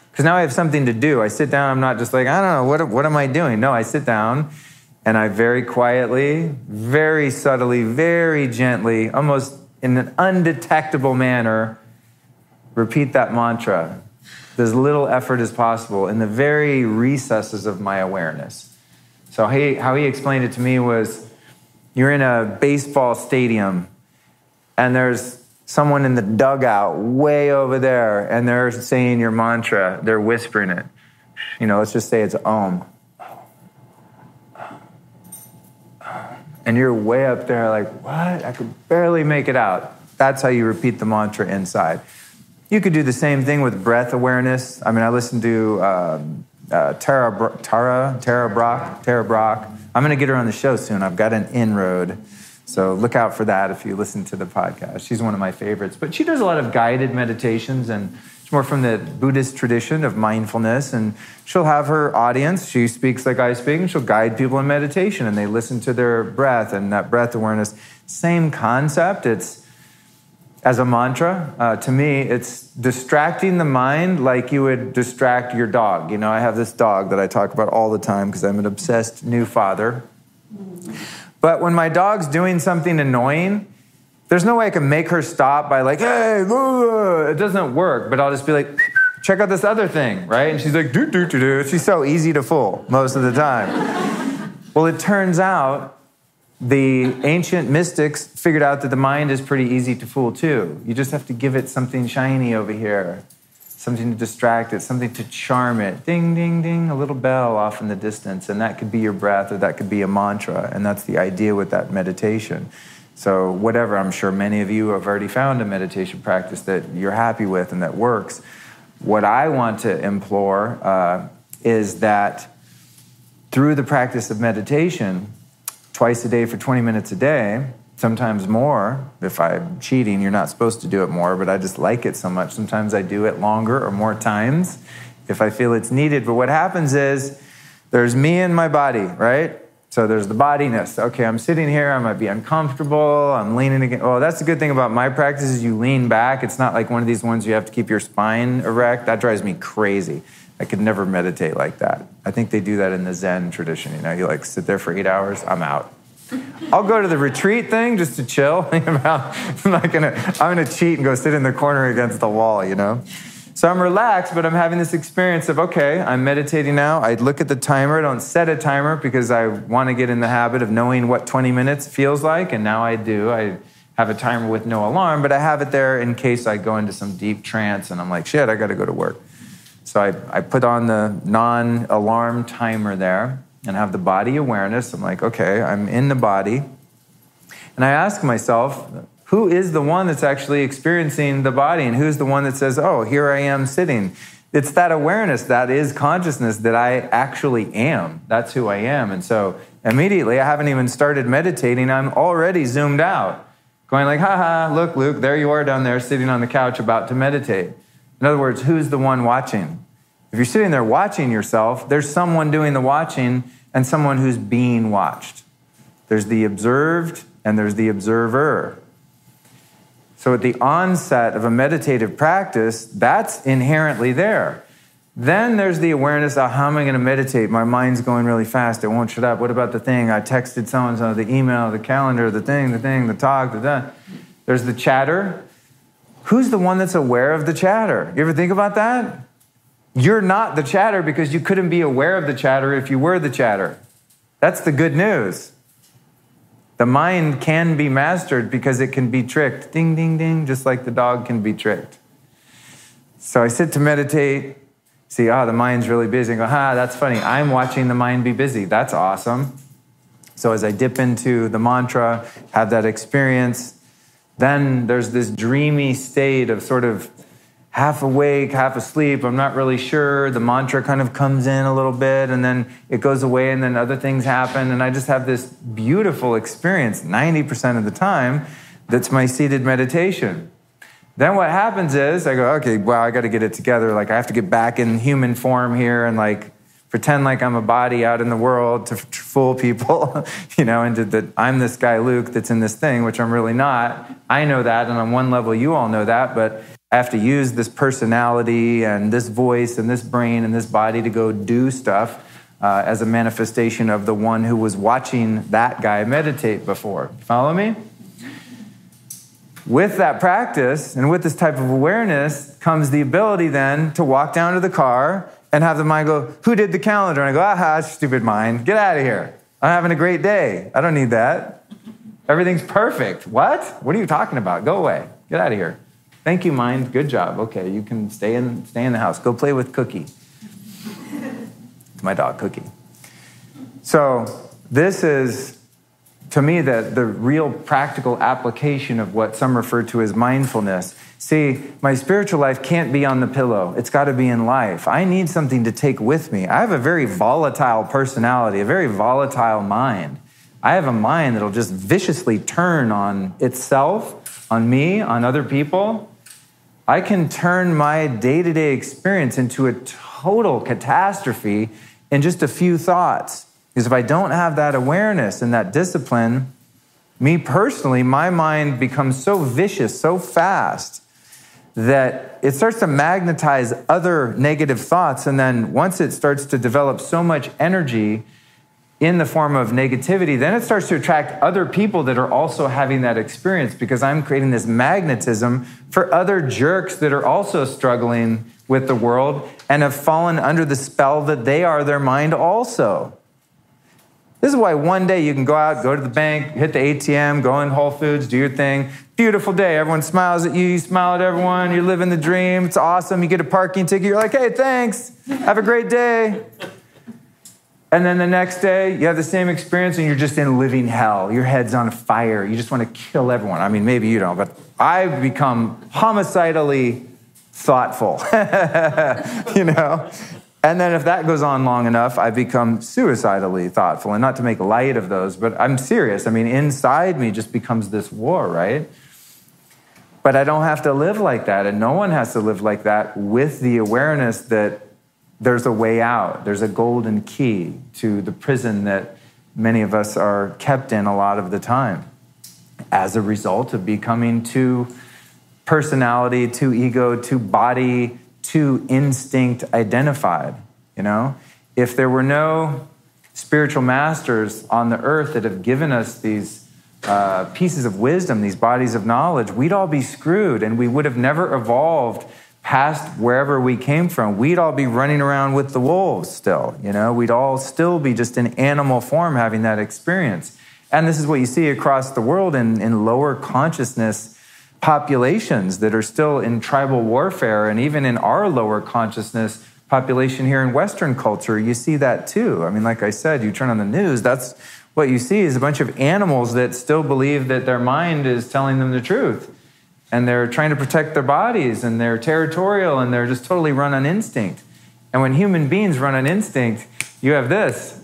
because now I have something to do. I sit down, I'm not just like, I don't know, what am I doing? No, I sit down, and I very quietly, very subtly, very gently, almost in an undetectable manner, repeat that mantra. As little effort as possible in the very recesses of my awareness. So how he explained it to me was, you're in a baseball stadium and there's someone in the dugout way over there and they're saying your mantra, they're whispering it. Let's just say it's Om. And you're way up there like, what? I could barely make it out. That's how you repeat the mantra inside. You could do the same thing with breath awareness. I listened to Tara Brach. I'm going to get her on the show soon. I've got an inroad. So look out for that if you listen to the podcast. She's one of my favorites. But she does a lot of guided meditations, and it's more from the Buddhist tradition of mindfulness. And she'll have her audience. She speaks like I speak, and she'll guide people in meditation, and they listen to their breath and that breath awareness. Same concept. It's as a mantra, to me, it's distracting the mind like you would distract your dog. I have this dog that I talk about all the time because I'm an obsessed new father. But when my dog's doing something annoying, there's no way I can make her stop by like, hey, it doesn't work. But I'll just be like, check out this other thing, right? And she's like, do. She's so easy to fool most of the time. Well, it turns out, the ancient mystics figured out that the mind is pretty easy to fool too. You just have to give it something shiny over here, something to distract it, something to charm it. Ding, ding, ding, a little bell off in the distance. And that could be your breath, or that could be a mantra. And that's the idea with that meditation. So whatever, I'm sure many of you have already found a meditation practice that you're happy with and that works. What I want to implore is that through the practice of meditation, twice a day for 20 minutes a day, sometimes more. If I'm cheating, you're not supposed to do it more, but I just like it so much. Sometimes I do it longer or more times if I feel it's needed. But what happens is there's me and my body, right? So there's the bodiness. Okay, I'm sitting here, I might be uncomfortable, I'm leaning against. Well, that's the good thing about my practice is you lean back. It's not like one of these ones you have to keep your spine erect. That drives me crazy. I could never meditate like that. I think they do that in the Zen tradition. You like sit there for 8 hours, I'm out. I'll go to the retreat thing just to chill. I'm gonna cheat and go sit in the corner against the wall, So I'm relaxed, but I'm having this experience of, okay, I'm meditating now. I look at the timer. I don't set a timer because I want to get in the habit of knowing what 20 minutes feels like, and now I do. I have a timer with no alarm, but I have it there in case I go into some deep trance and I'm like, shit, I got to go to work. So I put on the non-alarm timer there and have the body awareness. I'm like, okay, I'm in the body. And I ask myself, who is the one that's actually experiencing the body? And who's the one that says, oh, here I am sitting? It's that awareness, that is consciousness that I actually am. That's who I am. And so immediately, I haven't even started meditating. I'm already zoomed out, going like, ha, look, Luke, there you are down there sitting on the couch about to meditate. In other words, who's the one watching? If you're sitting there watching yourself, there's someone doing the watching and someone who's being watched. There's the observed and there's the observer. So at the onset of a meditative practice, that's inherently there. Then there's the awareness of how am I going to meditate? My mind's going really fast. It won't shut up. What about the thing? I texted so-and-so, the email, the calendar, the thing, the talk, the that. There's the chatter. who's the one that's aware of the chatter? You ever think about that? You're not the chatter because you couldn't be aware of the chatter if you were the chatter. That's the good news. The mind can be mastered because it can be tricked. Ding, ding, ding, just like the dog can be tricked. So I sit to meditate, see, the mind's really busy. I go, that's funny. I'm watching the mind be busy. That's awesome. So as I dip into the mantra, have that experience, then there's this dreamy state of sort of half awake, half asleep. I'm not really sure. The mantra kind of comes in a little bit, and then it goes away, and then other things happen. And I just have this beautiful experience 90% of the time that's my seated meditation. Then what happens is I go, okay, well, I got to get it together. Like I have to get back in human form here and like pretend like I'm a body out in the world to fool people, and that I'm this guy, Luke, that's in this thing, which I'm really not. I know that, and on one level, you all know that, but I have to use this personality and this voice and this brain and this body to go do stuff as a manifestation of the one who was watching that guy meditate before. Follow me? With that practice and with this type of awareness comes the ability then to walk down to the car and have the mind go, who did the calendar? And I go, stupid mind, get out of here. I'm having a great day. I don't need that. Everything's perfect. What? What are you talking about? Go away. Get out of here. Thank you, mind. Good job. Okay, you can stay in the house. Go play with Cookie. It's my dog, Cookie. So this is, to me, the real practical application of what some refer to as mindfulness. See, my spiritual life can't be on the pillow. It's got to be in life. I need something to take with me. I have a very volatile personality, a very volatile mind. I have a mind that'll just viciously turn on itself, on me, on other people. I can turn my day-to-day experience into a total catastrophe in just a few thoughts. Because if I don't have that awareness and that discipline, me personally, my mind becomes so vicious, so fast, that it starts to magnetize other negative thoughts. And then once it starts to develop so much energy in the form of negativity, then it starts to attract other people that are also having that experience because I'm creating this magnetism for other jerks that are also struggling with the world and have fallen under the spell that they are their mind also. This is why one day you can go out, go to the bank, hit the ATM, go in Whole Foods, do your thing. Beautiful day. Everyone smiles at you. You smile at everyone. You're living the dream. It's awesome. You get a parking ticket. You're like, hey, thanks. Have a great day. And then the next day, you have the same experience and you're just in living hell. Your head's on fire. You just want to kill everyone. I mean, maybe you don't, but I've become homicidally thoughtful, And then if that goes on long enough, I become suicidally thoughtful. And not to make light of those, but I'm serious. I mean, inside me just becomes this war, right? But I don't have to live like that. And no one has to live like that with the awareness that there's a way out. There's a golden key to the prison that many of us are kept in a lot of the time as a result of becoming too personality, too ego, too body, too instinct identified. If there were no spiritual masters on the earth that have given us these pieces of wisdom, these bodies of knowledge, we'd all be screwed and we would have never evolved past wherever we came from. We'd all be running around with the wolves still, We'd all still be just in animal form having that experience. And this is what you see across the world in lower consciousness populations that are still in tribal warfare, and even in our lower consciousness population here in Western culture, you see that too. I mean, like I said, you turn on the news, that's what you see is a bunch of animals that still believe that their mind is telling them the truth. And they're trying to protect their bodies, and they're territorial, and they're just totally run on instinct. And when human beings run on instinct, you have this.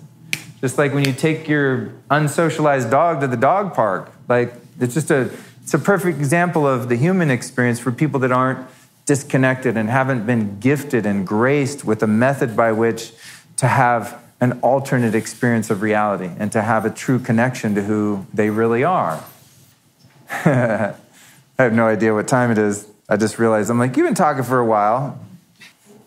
Just like when you take your unsocialized dog to the dog park, like it's a perfect example of the human experience for people that aren't disconnected and haven't been gifted and graced with a method by which to have an alternate experience of reality and to have a true connection to who they really are. I have no idea what time it is. I just realized, I'm like, you've been talking for a while.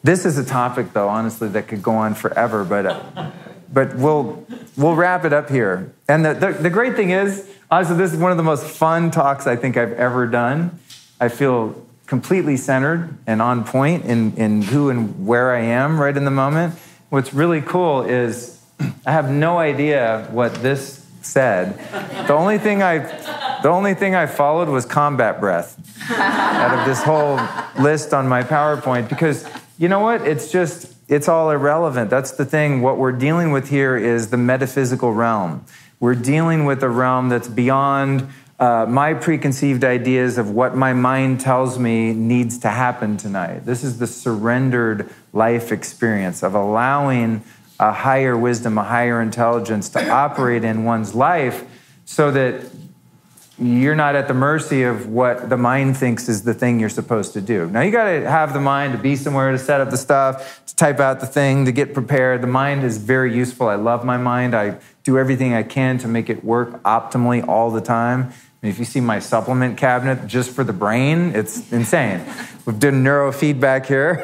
This is a topic, though, honestly, that could go on forever, but we'll wrap it up here. And the great thing is, honestly, this is one of the most fun talks I think I've ever done. I feel completely centered and on point in who and where I am right in the moment. What's really cool is I have no idea what this said. The only thing I followed was combat breath out of this whole list on my PowerPoint, because you know what? It's all irrelevant. That's the thing. What we're dealing with here is the metaphysical realm. We're dealing with a realm that's beyond my preconceived ideas of what my mind tells me needs to happen tonight. This is the surrendered life experience of allowing a higher wisdom, a higher intelligence to operate in one's life so that you're not at the mercy of what the mind thinks is the thing you're supposed to do. Now, you got to have the mind to be somewhere, to set up the stuff, to type out the thing, to get prepared. The mind is very useful. I love my mind. I do everything I can to make it work optimally all the time. And if you see my supplement cabinet just for the brain, it's insane. We've done neurofeedback here,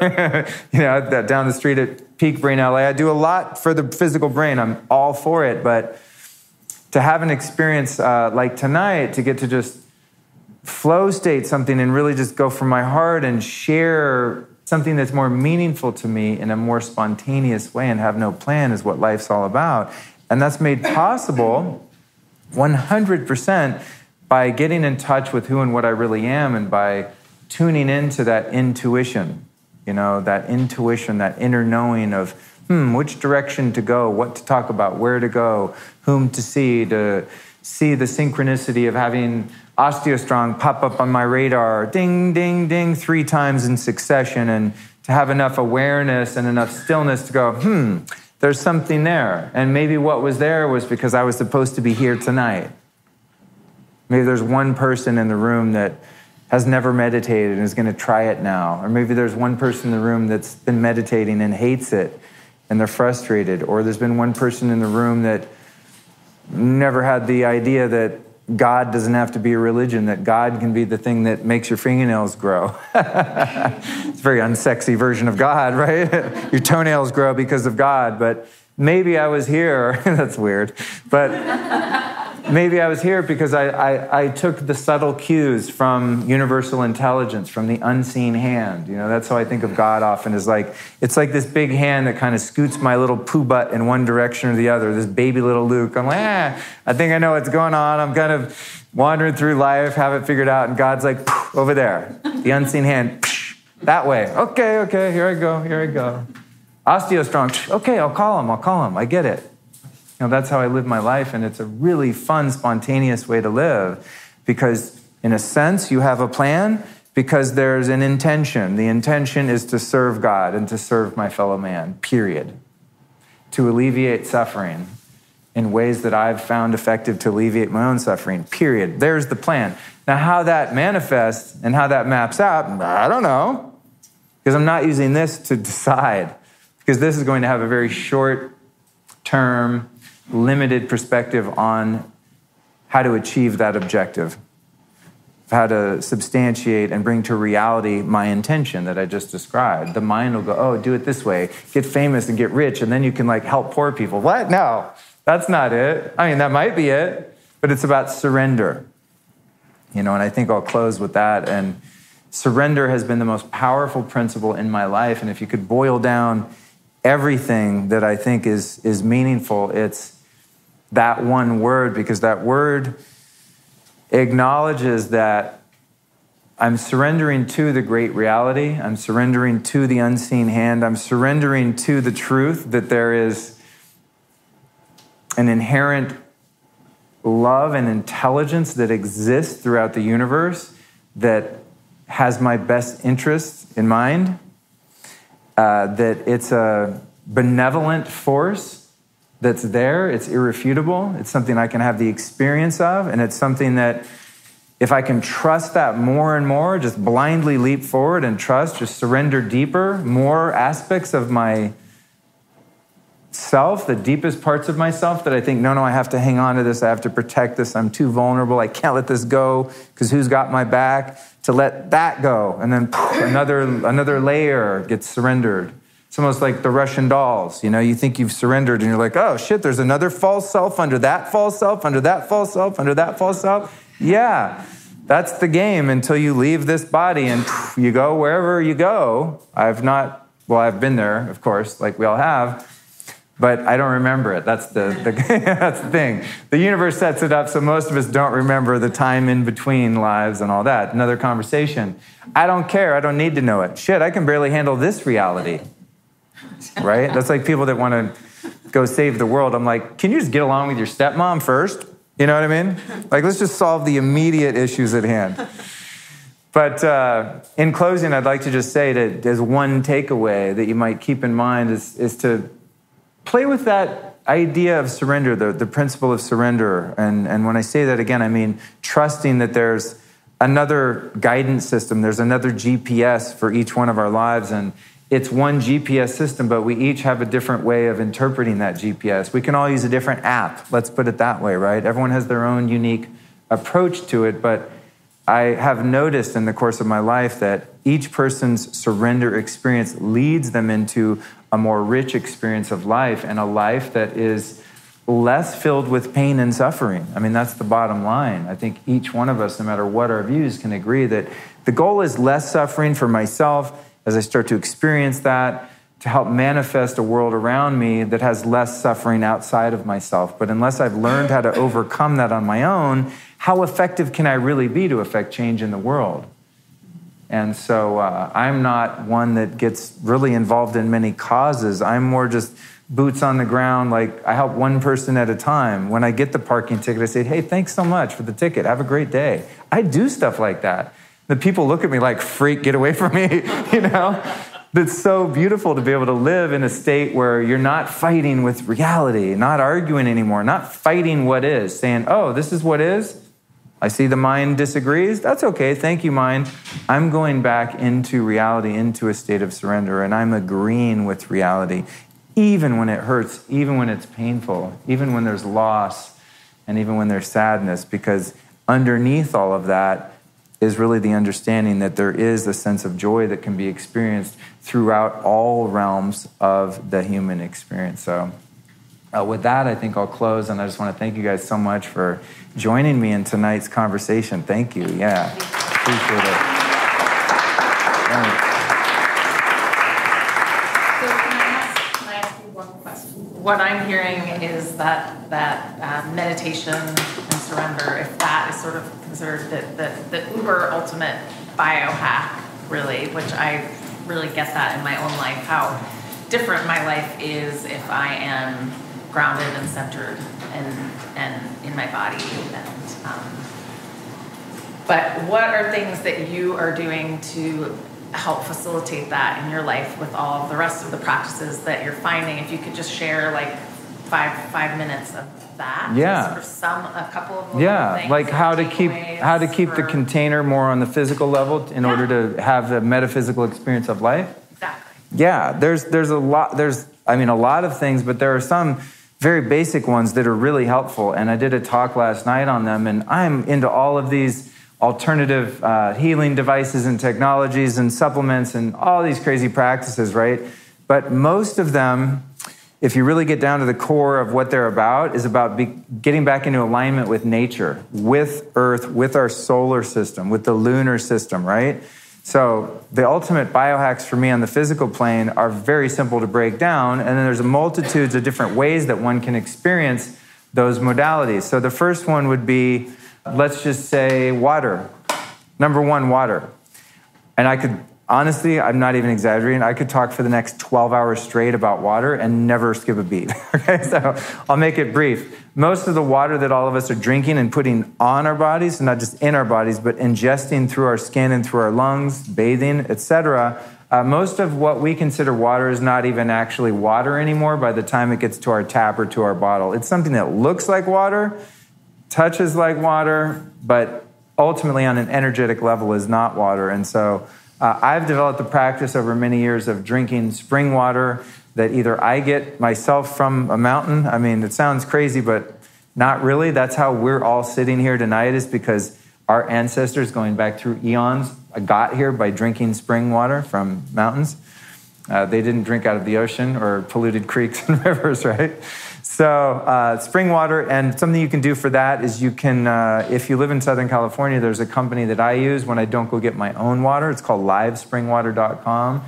down the street at Peak Brain LA. I do a lot for the physical brain. I'm all for it, but to have an experience like tonight, to get to just flow state something and really just go from my heart and share something that's more meaningful to me in a more spontaneous way and have no plan is what life's all about. And that's made possible 100% by getting in touch with who and what I really am, and by tuning into that intuition, that inner knowing of which direction to go, what to talk about, where to go, whom to see the synchronicity of having OsteoStrong pop up on my radar, ding, ding, ding, 3 times in succession, and to have enough awareness and enough stillness to go, there's something there. And maybe what was there was because I was supposed to be here tonight. Maybe there's one person in the room that has never meditated and is going to try it now. Or maybe there's one person in the room that's been meditating and hates it and they're frustrated. Or there's been one person in the room that never had the idea that God doesn't have to be a religion, that God can be the thing that makes your fingernails grow. It's a very unsexy version of God, right? Your toenails grow because of God. But maybe I was here. That's weird. But maybe I was here because I took the subtle cues from universal intelligence, from the unseen hand. That's how I think of God often, is like, it's like this big hand that kind of scoots my little poo butt in one direction or the other, this baby little Luke. I'm like, I think I know what's going on. I'm kind of wandering through life, have it figured out. And God's like, over there, the unseen hand, that way. Okay, here I go. OsteoStrong, okay, I'll call him. I get it. That's how I live my life, and it's a really fun, spontaneous way to live, because in a sense, you have a plan because there's an intention. The intention is to serve God and to serve my fellow man, period. To alleviate suffering in ways that I've found effective to alleviate my own suffering, period. There's the plan. Now, how that manifests and how that maps out, I don't know, because I'm not using this to decide, because this is going to have a very short-term, limited perspective on how to achieve that objective, how to substantiate and bring to reality my intention that I just described. The mind will go, do it this way, get famous and get rich, and then you can help poor people. What? No, that's not it. I mean, that might be it, but it's about surrender. And I think I'll close with that. And surrender has been the most powerful principle in my life. And if you could boil down everything that I think is meaningful, it's that one word, because that word acknowledges that I'm surrendering to the great reality. I'm surrendering to the unseen hand. I'm surrendering to the truth that there is an inherent love and intelligence that exists throughout the universe that has my best interests in mind, that it's a benevolent force that's there. It's irrefutable. It's something I can have the experience of. And it's something that if I can trust that more and more, just blindly leap forward and trust, just surrender deeper, more aspects of my self, the deepest parts of myself that I think, no, I have to hang on to this. I have to protect this. I'm too vulnerable. I can't let this go because who's got my back? To let that go. And then another layer gets surrendered. It's almost like the Russian dolls. You think you've surrendered and you're like, oh shit, there's another false self under that false self, under that false self, under that false self. Yeah, that's the game until you leave this body and you go wherever you go. I've been there, of course, like we all have, but I don't remember it. That's that's the thing. The universe sets it up so most of us don't remember the time in between lives and all that. Another conversation. I don't care. I don't need to know it. Shit, I can barely handle this reality, right? That's like people that want to go save the world. I'm like, can you just get along with your stepmom first? You know what I mean? Like, let's just solve the immediate issues at hand. But in closing, I'd like to just say that there's one takeaway that you might keep in mind is to play with that idea of surrender, the principle of surrender. And when I say that again, I mean trusting that there's another guidance system, there's another GPS for each one of our lives. And it's one GPS system, but we each have a different way of interpreting that GPS. We can all use a different app, let's put it that way, right? Everyone has their own unique approach to it, but I have noticed in the course of my life that each person's surrender experience leads them into a more rich experience of life, and a life that is less filled with pain and suffering. I mean, that's the bottom line. I think each one of us, no matter what our views, can agree that the goal is less suffering for myself as I start to experience that, to help manifest a world around me that has less suffering outside of myself. But unless I've learned how to overcome that on my own, how effective can I really be to affect change in the world? And so I'm not one that gets really involved in many causes. I'm more just boots on the ground, like I help one person at a time. When I get the parking ticket, I say, hey, thanks so much for the ticket. Have a great day. I do stuff like that. The people look at me like, freak, get away from me, you know? It's so beautiful to be able to live in a state where you're not fighting with reality, not arguing anymore, not fighting what is, saying, oh, this is what is. I see the mind disagrees. That's okay. Thank you, mind. I'm going back into reality, into a state of surrender, and I'm agreeing with reality, even when it hurts, even when it's painful, even when there's loss, and even when there's sadness, because underneath all of that is really the understanding that there is a sense of joy that can be experienced throughout all realms of the human experience. So with that, I think I'll close, and I just want to thank you guys so much for joining me in tonight's conversation. Thank you. Yeah, appreciate it. So can I ask you one question? What I'm hearing is that meditation and surrender, if that is sort of considered the uber ultimate biohack, really, which I really get that in my own life, how different my life is if I am grounded and centered and in my body. But what are things that you are doing to help facilitate that in your life with all of the rest of the practices that you're finding? If you could just share like five minutes of that. Yeah. Sort of a couple of little things. Like how to keep the container more on the physical level in order to have the metaphysical experience of life. Exactly. Yeah, there's a lot of things, but there are some very basic ones that are really helpful. And I did a talk last night on them, and I'm into all of these alternative healing devices and technologies and supplements and all these crazy practices, right? But most of them, if you really get down to the core of what they're about, is about getting back into alignment with nature, with Earth, with our solar system, with the lunar system, right? So the ultimate biohacks for me on the physical plane are very simple to break down, and then there's multitudes of different ways that one can experience those modalities. So the first one would be, let's just say, water. Number one, water. And I could, honestly, I'm not even exaggerating, I could talk for the next 12 hours straight about water and never skip a beat. Okay, so I'll make it brief. Most of the water that all of us are drinking and putting on our bodies, and not just in our bodies, but ingesting through our skin and through our lungs, bathing, etc., most of what we consider water is not even actually water anymore by the time it gets to our tap or to our bottle. It's something that looks like water, touches like water, but ultimately on an energetic level is not water. And so I've developed the practice over many years of drinking spring water that either I get myself from a mountain. I mean, it sounds crazy, but not really. That's how we're all sitting here tonight, is because our ancestors going back through eons got here by drinking spring water from mountains. They didn't drink out of the ocean or polluted creeks and rivers, right? So spring water, and something you can do for that is you can, if you live in Southern California, there's a company that I use when I don't go get my own water. It's called livespringwater.com.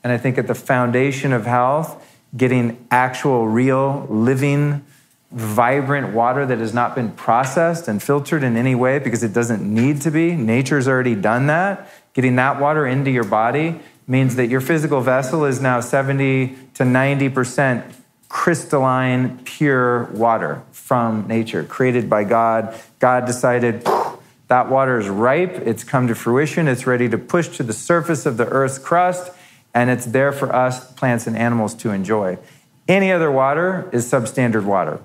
And I think at the foundation of health, getting actual, real, living, vibrant water that has not been processed and filtered in any way because it doesn't need to be. Nature's already done that. Getting that water into your body means that your physical vessel is now 70 to 90% crystalline, pure water from nature, created by God. God decided that water is ripe, it's come to fruition, it's ready to push to the surface of the earth's crust, and it's there for us, plants and animals, to enjoy. Any other water is substandard water.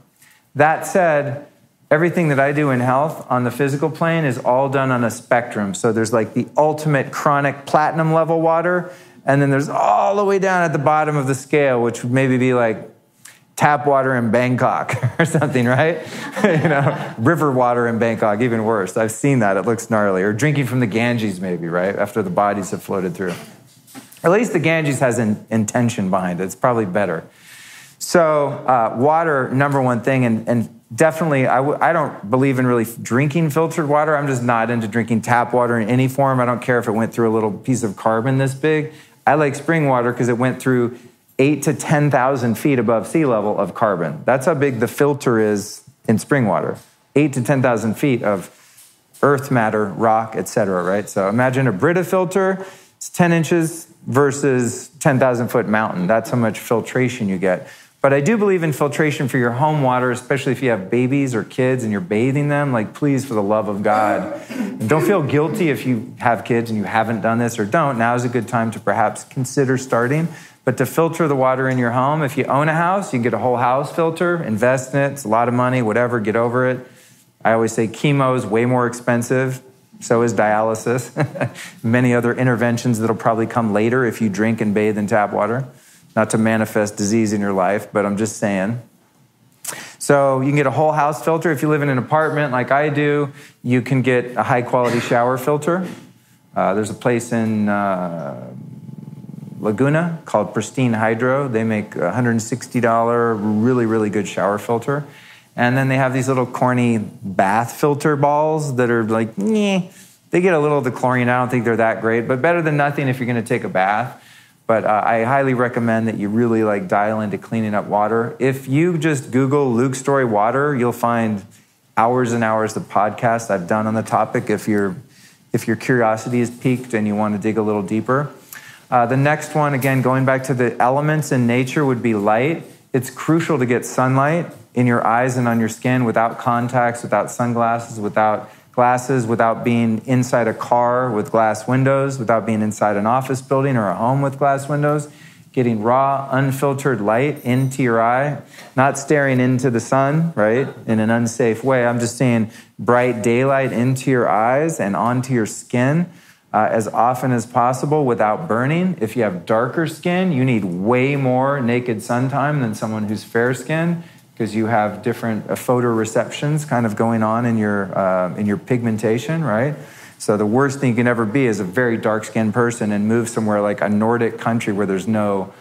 That said, everything that I do in health on the physical plane is all done on a spectrum. So there's like the ultimate chronic platinum level water, and then there's all the way down at the bottom of the scale, which would maybe be like tap water in Bangkok or something, right? River water in Bangkok, even worse. I've seen that. It looks gnarly. Or drinking from the Ganges maybe, right? After the bodies have floated through. At least the Ganges has an intention behind it. It's probably better. So water, number one thing, and definitely I don't believe in really drinking filtered water. I'm just not into drinking tap water in any form. I don't care if it went through a little piece of carbon this big. I like spring water because it went through 8 to 10,000 feet above sea level of carbon. That's how big the filter is in spring water. 8 to 10,000 feet of earth matter, rock, etc., right? So imagine a Brita filter, it's 10 inches versus 10,000 foot mountain. That's how much filtration you get. But I do believe in filtration for your home water, especially if you have babies or kids and you're bathing them. Like, please, for the love of God. And don't feel guilty if you have kids and you haven't done this or don't. Now is a good time to perhaps consider starting. But to filter the water in your home, if you own a house, you can get a whole house filter, invest in it. It's a lot of money, whatever, get over it. I always say chemo is way more expensive. So is dialysis. Many other interventions that'll probably come later if you drink and bathe in tap water. Not to manifest disease in your life, but I'm just saying. So you can get a whole house filter. If you live in an apartment like I do, you can get a high-quality shower filter. There's a place in Laguna called Pristine Hydro. They make $160 really, really good shower filter. And then they have these little corny bath filter balls that are like, they get a little of the chlorine. I don't think they're that great, but better than nothing if you're going to take a bath. But I highly recommend that you really dial into cleaning up water. If you just Google Luke Story water, you'll find hours and hours of podcasts I've done on the topic if your curiosity is piqued and you want to dig a little deeper. The next one, again, going back to the elements in nature, would be light. It's crucial to get sunlight in your eyes and on your skin without contacts, without sunglasses, without glasses, without being inside a car with glass windows, without being inside an office building or a home with glass windows. Getting raw, unfiltered light into your eye, not staring into the sun, right, in an unsafe way. I'm just saying bright daylight into your eyes and onto your skin as often as possible without burning. If you have darker skin, you need way more naked sun time than someone who's fair skinned, because you have different photoreceptions kind of going on in your pigmentation, right? So the worst thing you can ever be is a very dark-skinned person and move somewhere like a Nordic country where there's no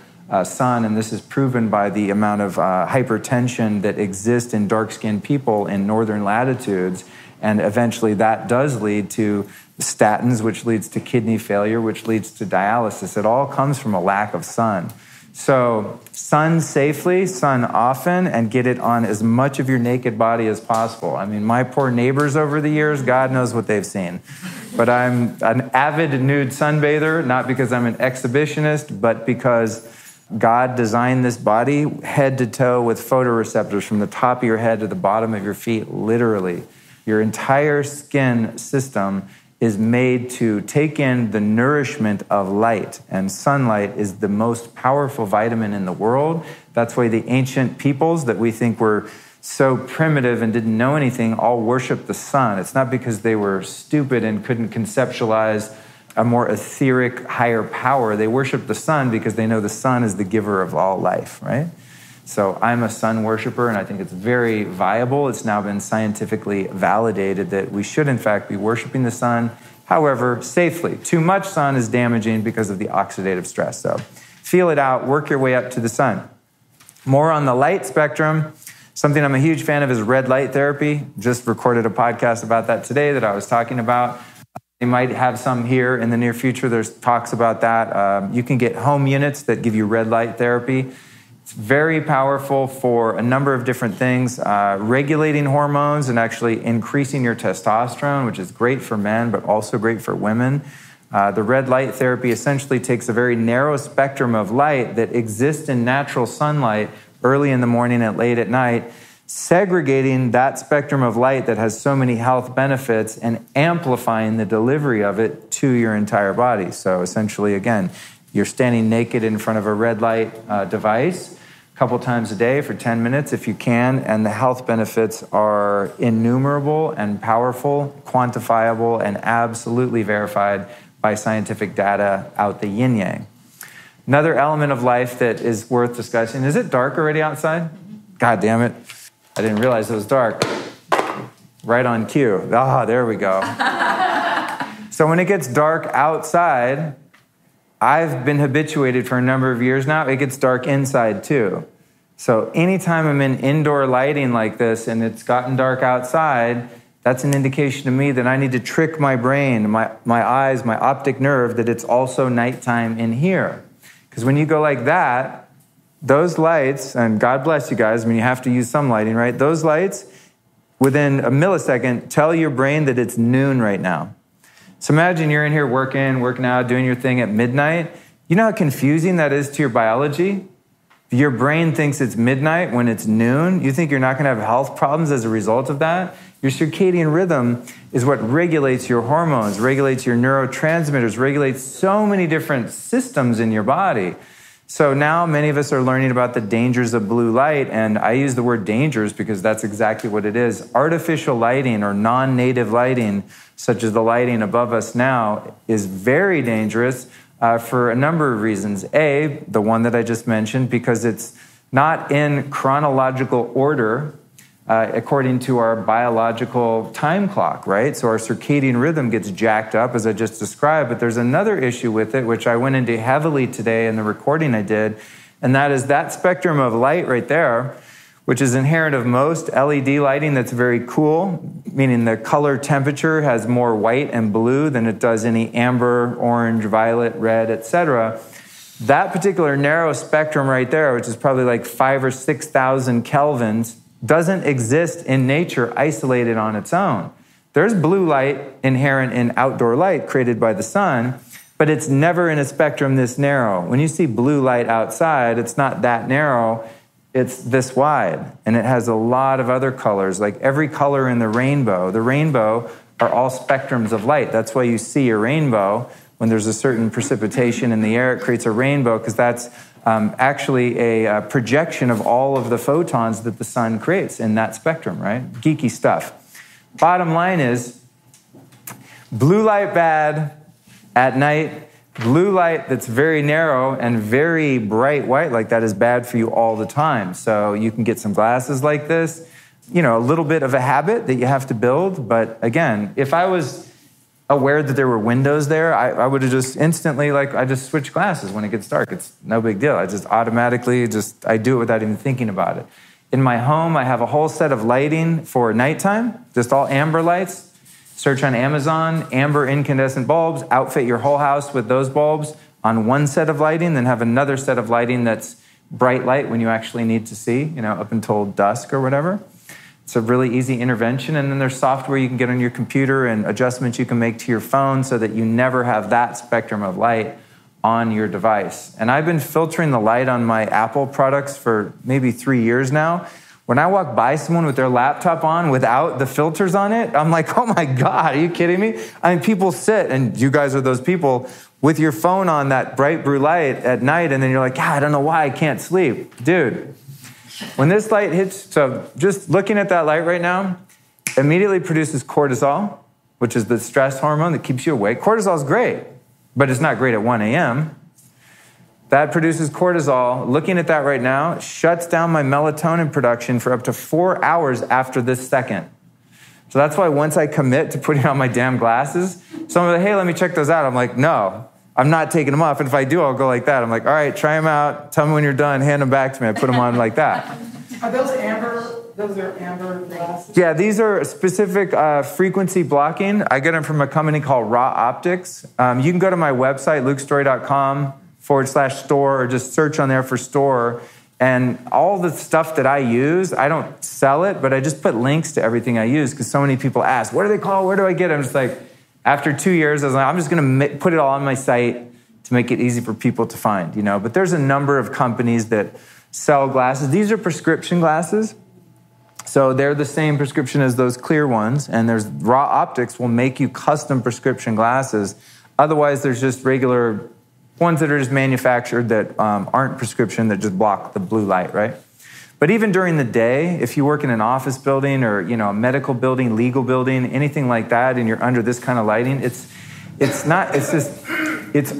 sun, and this is proven by the amount of hypertension that exists in dark-skinned people in northern latitudes, and eventually that does lead to statins, which leads to kidney failure, which leads to dialysis. It all comes from a lack of sun. So sun safely, sun often, and get it on as much of your naked body as possible. I mean, my poor neighbors over the years, God knows what they've seen. But I'm an avid nude sunbather, not because I'm an exhibitionist, but because God designed this body head to toe with photoreceptors from the top of your head to the bottom of your feet, literally. Your entire skin system is made to take in the nourishment of light, and sunlight is the most powerful vitamin in the world. That's why the ancient peoples that we think were so primitive and didn't know anything all worshiped the sun. It's not because they were stupid and couldn't conceptualize a more etheric, higher power. They worship the sun because they know the sun is the giver of all life, right? So I'm a sun worshiper, and I think it's very viable. It's now been scientifically validated that we should, in fact, be worshiping the sun, however, safely. Too much sun is damaging because of the oxidative stress. So feel it out, work your way up to the sun. More on the light spectrum, something I'm a huge fan of is red light therapy. Just recorded a podcast about that today that I was talking about. They might have some here in the near future. There's talks about that. You can get home units that give you red light therapy. It's very powerful for a number of different things, regulating hormones and actually increasing your testosterone, which is great for men, but also great for women. The red light therapy essentially takes a very narrow spectrum of light that exists in natural sunlight early in the morning and late at night, segregating that spectrum of light that has so many health benefits and amplifying the delivery of it to your entire body. So essentially, again, you're standing naked in front of a red light device a couple times a day for 10 minutes if you can, and the health benefits are innumerable and powerful, quantifiable, and absolutely verified by scientific data out the yin-yang. Another element of life that is worth discussing, is it dark already outside? God damn it. I didn't realize it was dark. Right on cue. Ah, there we go. So when it gets dark outside, I've been habituated for a number of years now, it gets dark inside too. So anytime I'm in indoor lighting like this and it's gotten dark outside, that's an indication to me that I need to trick my brain, my eyes, my optic nerve, that it's also nighttime in here. Because when you go like that, those lights, and God bless you guys, I mean, you have to use some lighting, right? Those lights, within a millisecond, tell your brain that it's noon right now. So imagine you're in here working out, doing your thing at midnight. You know how confusing that is to your biology? Your brain thinks it's midnight when it's noon. You think you're not going to have health problems as a result of that? Your circadian rhythm is what regulates your hormones, regulates your neurotransmitters, regulates so many different systems in your body. So now many of us are learning about the dangers of blue light, and I use the word dangers because that's exactly what it is. Artificial lighting or non-native lighting, such as the lighting above us now, is very dangerous for a number of reasons. A, the one that I just mentioned, because it's not in chronological order according to our biological time clock, right? So our circadian rhythm gets jacked up, as I just described, but there's another issue with it, which I went into heavily today in the recording I did, and that is that spectrum of light right there, which is inherent of most LED lighting that's very cool, meaning the color temperature has more white and blue than it does any amber, orange, violet, red, etc. That particular narrow spectrum right there, which is probably like 5,000 or 6,000 kelvins, doesn't exist in nature isolated on its own. There's blue light inherent in outdoor light created by the sun, but it's never in a spectrum this narrow. When you see blue light outside, it's not that narrow, it's this wide, and it has a lot of other colors, like every color in the rainbow. The rainbow are all spectrums of light. That's why you see a rainbow. When there's a certain precipitation in the air, it creates a rainbow because that's actually a projection of all of the photons that the sun creates in that spectrum, right? Geeky stuff. Bottom line is, blue light bad at night. Blue light that's very narrow and very bright white like that is bad for you all the time. So you can get some glasses like this. You know, a little bit of a habit that you have to build. But again, if I was aware that there were windows there, I would have just instantly, I just switch glasses when it gets dark. It's no big deal. I just automatically I do it without even thinking about it. In my home, I have a whole set of lighting for nighttime, just all amber lights. Search on Amazon, amber incandescent bulbs, outfit your whole house with those bulbs on one set of lighting, then have another set of lighting that's bright light when you actually need to see, up until dusk or whatever. It's a really easy intervention. And then there's software you can get on your computer and adjustments you can make to your phone so that you never have that spectrum of light on your device. And I've been filtering the light on my Apple products for maybe 3 years now. When I walk by someone with their laptop on without the filters on it, I'm like, oh my God, are you kidding me? I mean, people sit, and you guys are those people, with your phone on that bright blue light at night, and then you're like, I don't know why I can't sleep. Dude, when this light hits, so just looking at that light right now, immediately produces cortisol, which is the stress hormone that keeps you awake. Cortisol is great, but it's not great at 1 a.m. That produces cortisol. Looking at that right now, shuts down my melatonin production for up to 4 hours after this second. So that's why once I commit to putting on my damn glasses, someone's like, hey, let me check those out. I'm like, no, I'm not taking them off. And if I do, I'll go like that. I'm like, all right, try them out. Tell me when you're done. Hand them back to me. I put them on like that. Are those amber? Those are amber glasses? Yeah, these are specific frequency blocking. I get them from a company called Raw Optics. You can go to my website, lukestory.com/store, or just search on there for store. And all the stuff that I use, I don't sell it, but I just put links to everything I use because so many people ask, what do they call? Where do I get it? I'm just like, after 2 years, I was like, I'm just going to put it all on my site to make it easy for people to find, But there's a number of companies that sell glasses. These are prescription glasses. So they're the same prescription as those clear ones. And there's Raw Optics will make you custom prescription glasses. Otherwise, there's just regular ones that are just manufactured that aren't prescription, that just block the blue light, right? But even during the day, if you work in an office building or, a medical building, legal building, anything like that, and you're under this kind of lighting, it's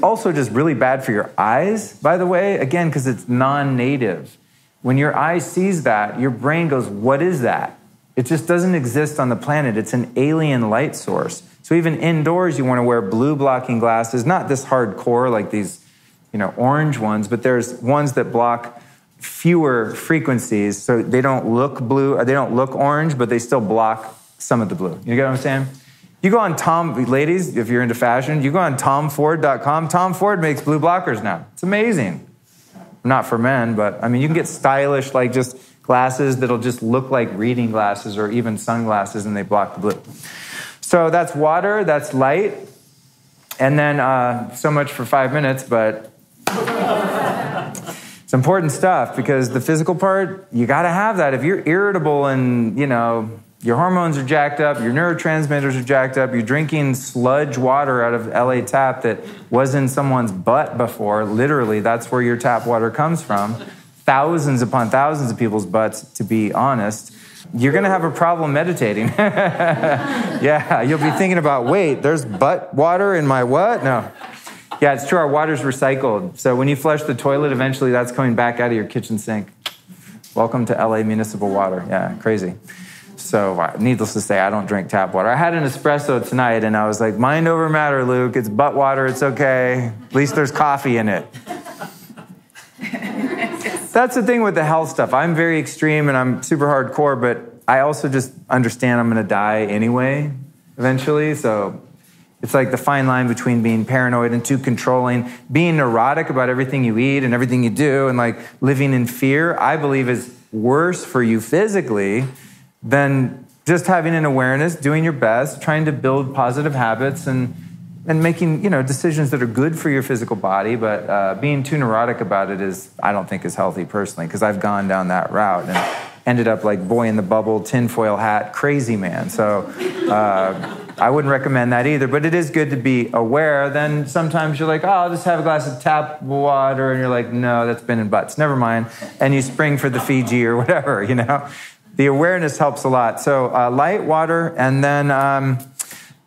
also just really bad for your eyes, by the way, again, because it's non-native. When your eye sees that, your brain goes, what is that? It just doesn't exist on the planet. It's an alien light source. So even indoors, you want to wear blue blocking glasses, not this hardcore like these, orange ones, but there's ones that block fewer frequencies. So they don't look blue, or they don't look orange, but they still block some of the blue. You get what I'm saying? You go on ladies, if you're into fashion, you go on TomFord.com. Tom Ford makes blue blockers now. It's amazing. Not for men, but you can get stylish, like just glasses that'll just look like reading glasses or even sunglasses, and they block the blue. So that's water, that's light. And then, so much for 5 minutes, but it's important stuff because the physical part, you got to have that. If you're irritable and, your hormones are jacked up, your neurotransmitters are jacked up, you're drinking sludge water out of LA tap that was in someone's butt before, literally, that's where your tap water comes from. Thousands upon thousands of people's butts, to be honest. You're going to have a problem meditating. Yeah, you'll be thinking about, wait, there's butt water in my what? No. Yeah, it's true, our water's recycled. So when you flush the toilet, eventually that's coming back out of your kitchen sink. Welcome to LA municipal water. Yeah, crazy. So needless to say, I don't drink tap water. I had an espresso tonight, and I was like, mind over matter, Luke. It's butt water. It's okay. At least there's coffee in it. That's the thing with the health stuff. I'm very extreme, and I'm super hardcore, but I also just understand I'm going to die anyway, eventually. So it's like the fine line between being paranoid and too controlling, being neurotic about everything you eat and everything you do, and like living in fear, I believe is worse for you physically than just having an awareness, doing your best, trying to build positive habits and making, decisions that are good for your physical body. But being too neurotic about it I don't think is healthy personally, because I've gone down that route and ended up like boy in the bubble, tinfoil hat, crazy man. So I wouldn't recommend that either. But it is good to be aware. Then sometimes you're like, oh, I'll just have a glass of tap water. And you're like, no, that's been in butts. Never mind. And you spring for the Fiji or whatever, The awareness helps a lot. So light, water, and then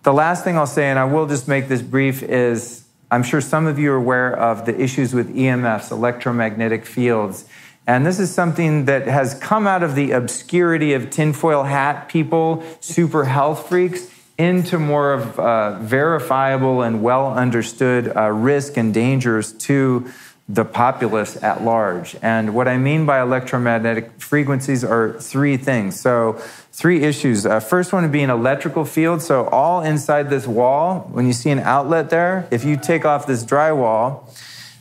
the last thing I'll say, and I will just make this brief, is I'm sure some of you are aware of the issues with EMFs, electromagnetic fields. And this is something that has come out of the obscurity of tinfoil hat people, super health freaks, into more of verifiable and well understood risk and dangers to the populace at large. And what I mean by electromagnetic frequencies are three things. So 3 issues. First one would be an electrical field. So all inside this wall, when you see an outlet there, if you take off this drywall,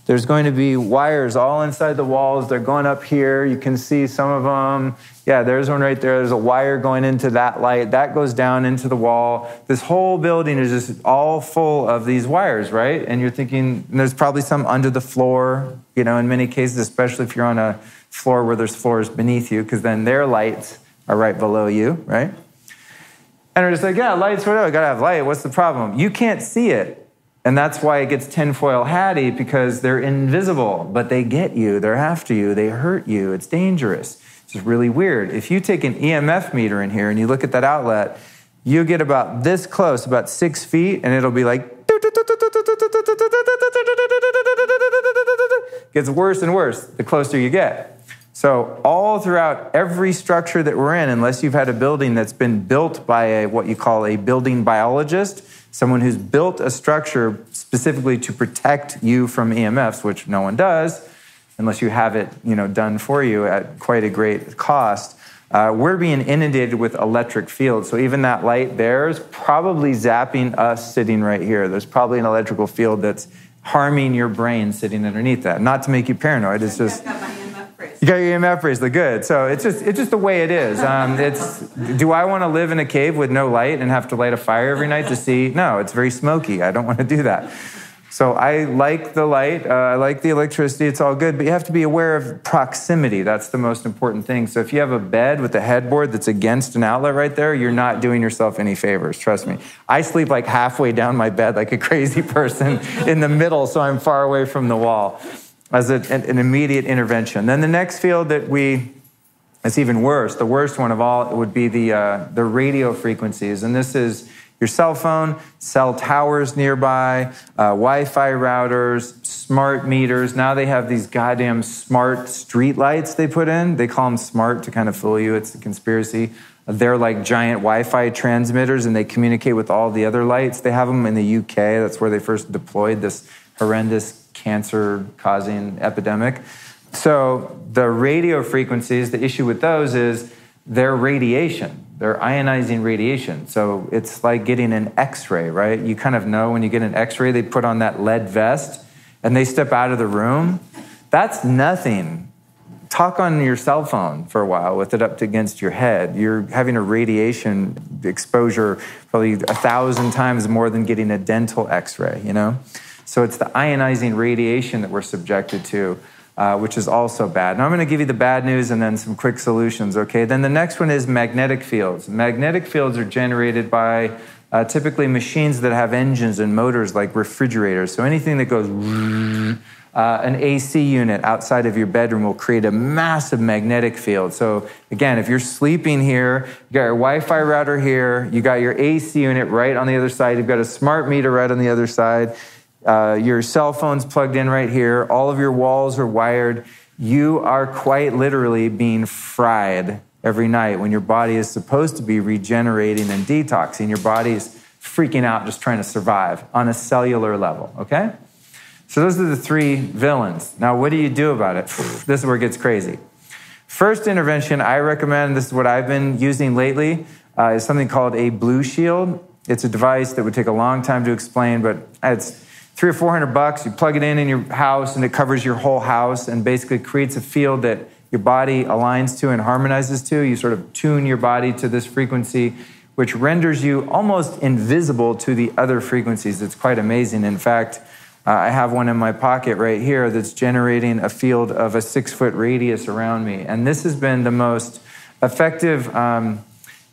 there's going to be wires all inside the walls. They're going up here. You can see some of them. Yeah, there's one right there. There's a wire going into that light. That goes down into the wall. This whole building is just all full of these wires, right? And you're thinking, there's probably some under the floor, in many cases, especially if you're on a floor where there's floors beneath you, because then their lights are right below you, right? And we're just like, yeah, lights, whatever. Got to have light. What's the problem? You can't see it. And that's why it gets tinfoil hatty, because they're invisible, but they get you. They're after you. They hurt you. It's dangerous. It's just really weird. If you take an EMF meter in here and you look at that outlet, you get about this close, about 6 feet, and it'll be like, gets worse and worse the closer you get. So all throughout every structure that we're in, unless you've had a building that's been built by what you call a building biologist, someone who's built a structure specifically to protect you from EMFs, which no one does, unless you have it, done for you at quite a great cost. We're being inundated with electric fields. So even that light there is probably zapping us sitting right here. There's probably an electrical field that's harming your brain sitting underneath that. Not to make you paranoid, it's just... You got your EMF bracelet, good. So it's just the way it is. Do I want to live in a cave with no light and have to light a fire every night to see? No, it's very smoky. I don't want to do that. So I like the light. I like the electricity. It's all good. But you have to be aware of proximity. That's the most important thing. So if you have a bed with a headboard that's against an outlet right there, you're not doing yourself any favors. Trust me. I sleep like halfway down my bed like a crazy person in the middle, so I'm far away from the wall, as an immediate intervention. Then the next field it's even worse. The worst one of all would be the radio frequencies. And this is your cell phone, cell towers nearby, Wi-Fi routers, smart meters. Now they have these goddamn smart street lights they put in. They call them smart to kind of fool you. It's a conspiracy. They're like giant Wi-Fi transmitters, and they communicate with all the other lights. They have them in the UK. That's where they first deployed this horrendous cancer-causing epidemic. So the radio frequencies, the issue with those is they're radiation. They're ionizing radiation. So it's like getting an X-ray, right? You kind of know when you get an X-ray, they put on that lead vest and they step out of the room. That's nothing. Talk on your cell phone for a while with it up against your head. You're having a radiation exposure probably 1,000 times more than getting a dental X-ray, So it's the ionizing radiation that we're subjected to, which is also bad. Now I'm going to give you the bad news and then some quick solutions, okay? Then the next one is magnetic fields. Magnetic fields are generated by typically machines that have engines and motors like refrigerators. So anything that goes... an AC unit outside of your bedroom will create a massive magnetic field. So again, if you're sleeping here, you got your Wi-Fi router here, you got your AC unit right on the other side, you've got a smart meter right on the other side, your cell phone's plugged in right here, all of your walls are wired, you are quite literally being fried every night when your body is supposed to be regenerating and detoxing. Your body is freaking out just trying to survive on a cellular level, okay? So those are the three villains. Now, what do you do about it? This is where it gets crazy. First intervention I recommend, this is what I've been using lately, is something called a blue shield. It's a device that would take a long time to explain, but it's $300 or $400. You plug it in your house, and it covers your whole house and basically creates a field that your body aligns to and harmonizes to. You sort of tune your body to this frequency, which renders you almost invisible to the other frequencies. It's quite amazing. In fact, I have one in my pocket right here that's generating a field of a 6-foot radius around me. And this has been the most effective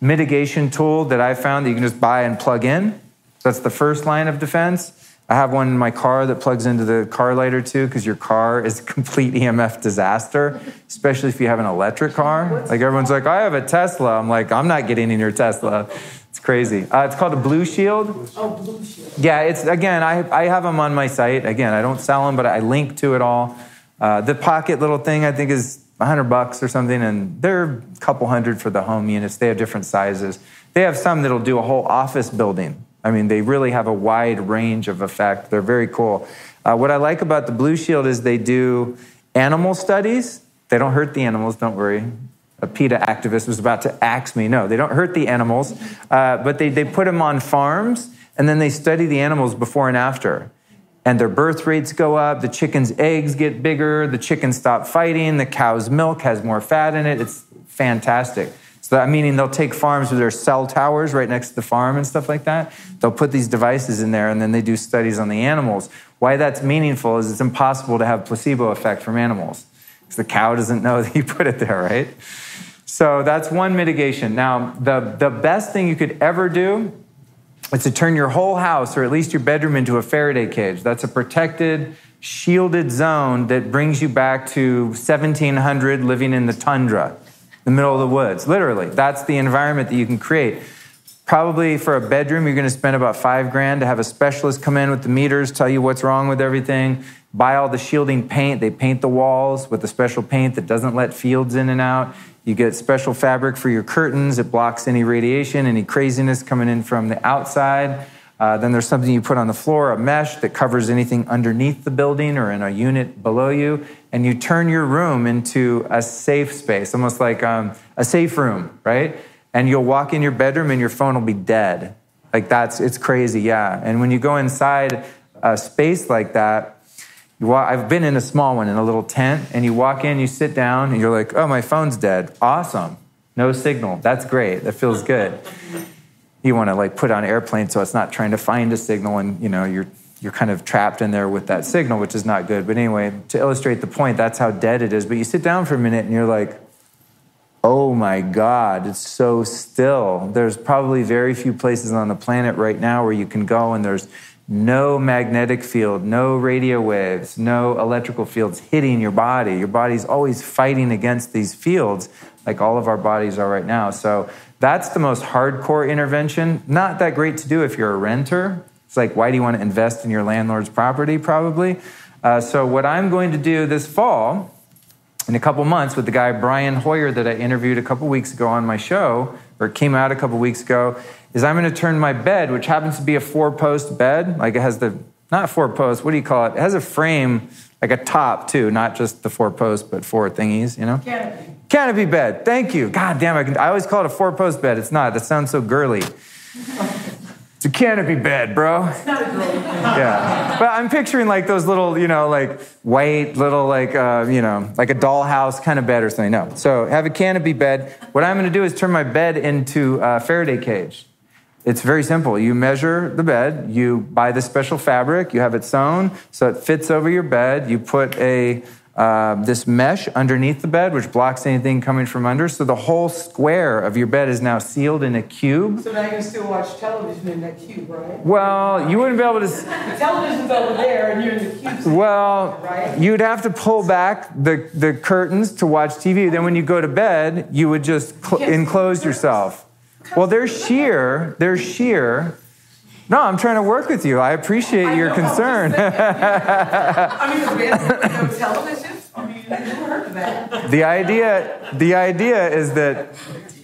mitigation tool that I've found that you can just buy and plug in. That's the first line of defense. I have one in my car that plugs into the car lighter too, because your car is a complete EMF disaster, especially if you have an electric car. Like everyone's like, I have a Tesla. I'm like, I'm not getting in your Tesla. It's crazy. It's called a blue shield. Oh, blue shield. Yeah, it's, again, I have them on my site. Again, I don't sell them, but I link to it all. The pocket little thing I think is $100 or something, and they're a couple hundred for the home units. They have different sizes. They have some that'll do a whole office building. I mean, they really have a wide range of effect. They're very cool. What I like about the blue shield is they do animal studies. They don't hurt the animals, don't worry. A PETA activist was about to axe me. No, they don't hurt the animals, but they put them on farms, and then they study the animals before and after. And their birth rates go up, the chicken's eggs get bigger, the chickens stop fighting, the cow's milk has more fat in it. It's fantastic. So that meaning they'll take farms with their cell towers right next to the farm and stuff like that. They'll put these devices in there, and then they do studies on the animals. Why that's meaningful is it's impossible to have placebo effect from animals, because the cow doesn't know that you put it there, right? So that's one mitigation. Now, the best thing you could ever do is to turn your whole house, or at least your bedroom, into a Faraday cage. That's a protected, shielded zone that brings you back to 1700 living in the tundra, the middle of the woods. Literally, that's the environment that you can create. Probably for a bedroom, you're going to spend about $5,000 to have a specialist come in with the meters, tell you what's wrong with everything, buy all the shielding paint. They paint the walls with a special paint that doesn't let fields in and out. You get special fabric for your curtains. It blocks any radiation, any craziness coming in from the outside. Then there's something you put on the floor, a mesh that covers anything underneath the building or in a unit below you. And you turn your room into a safe space, almost like a safe room, right? And you'll walk in your bedroom and your phone will be dead. Like it's crazy, yeah. And when you go inside a space like that, I've been in a small one, in a little tent, and you walk in, you sit down, and you're like, oh, my phone's dead. Awesome. No signal. That's great. That feels good. You want to like put on airplane so it's not trying to find a signal, and you're kind of trapped in there with that signal, which is not good. But anyway, to illustrate the point, that's how dead it is. But you sit down for a minute and you're like, oh my God, it's so still. There's probably very few places on the planet right now where you can go and there's no magnetic field, no radio waves, no electrical fields hitting your body. Your body's always fighting against these fields like all of our bodies are right now. So that's the most hardcore intervention. Not that great to do if you're a renter. It's like, why do you want to invest in your landlord's property? Probably. So what I'm going to do this fall, in a couple months, with the guy Brian Hoyer that I interviewed a couple weeks ago on my show, or came out a couple weeks ago, is I'm going to turn my bed, which happens to be a 4-post bed, like it has not 4 posts, what do you call it? It has a frame, like a top too, not just the 4 posts, but 4 thingies, Canopy bed, thank you. God damn, I always call it a 4-post bed. It's not, that sounds so girly. It's a canopy bed, bro. It's not a girl. Yeah. But I'm picturing like those little, like white little, like a dollhouse kind of bed or something. No. So have a canopy bed. What I'm going to do is turn my bed into a Faraday cage. It's very simple. You measure the bed. You buy the special fabric. You have it sewn so it fits over your bed. You put this mesh underneath the bed, which blocks anything coming from under. So the whole square of your bed is now sealed in a cube. So now you can still watch television in that cube, right? Well, you wouldn't be able to... The television's over there and you're in the cube. Well, right? You'd have to pull back the curtains to watch TV. Then when you go to bed, you would just enclose yourself. Well, they're sheer. No, I'm trying to work with you. I appreciate your concern. I mean, no television? I mean, I never heard of that. The idea is that,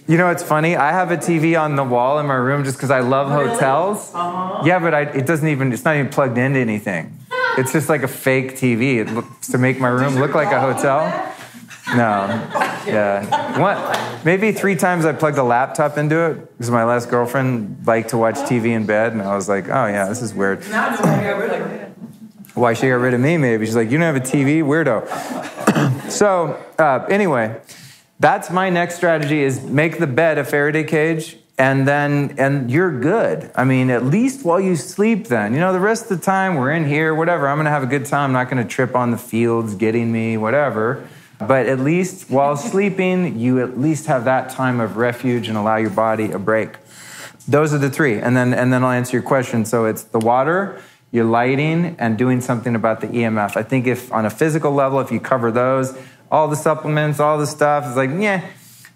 it's funny. I have a TV on the wall in my room just because I love hotels. Uh-huh. Yeah, but it's not even plugged into anything. It's just like a fake TV. To make my room look like a hotel. No. Yeah. Maybe 3 times I plugged a laptop into it because my last girlfriend liked to watch TV in bed, and I was like, oh yeah, this is weird. Why she got rid of me, maybe. She's like, you don't have a TV? Weirdo. So, anyway, that's my next strategy is make the bed a Faraday cage, and you're good. I mean, at least while you sleep then. The rest of the time we're in here, whatever. I'm going to have a good time. I'm not going to trip on the fields getting me, whatever. But at least while sleeping, you at least have that time of refuge and allow your body a break. Those are the 3. And then I'll answer your question. So it's the water, your lighting, and doing something about the EMF. I think if on a physical level, if you cover those, all the supplements, all the stuff, it's like,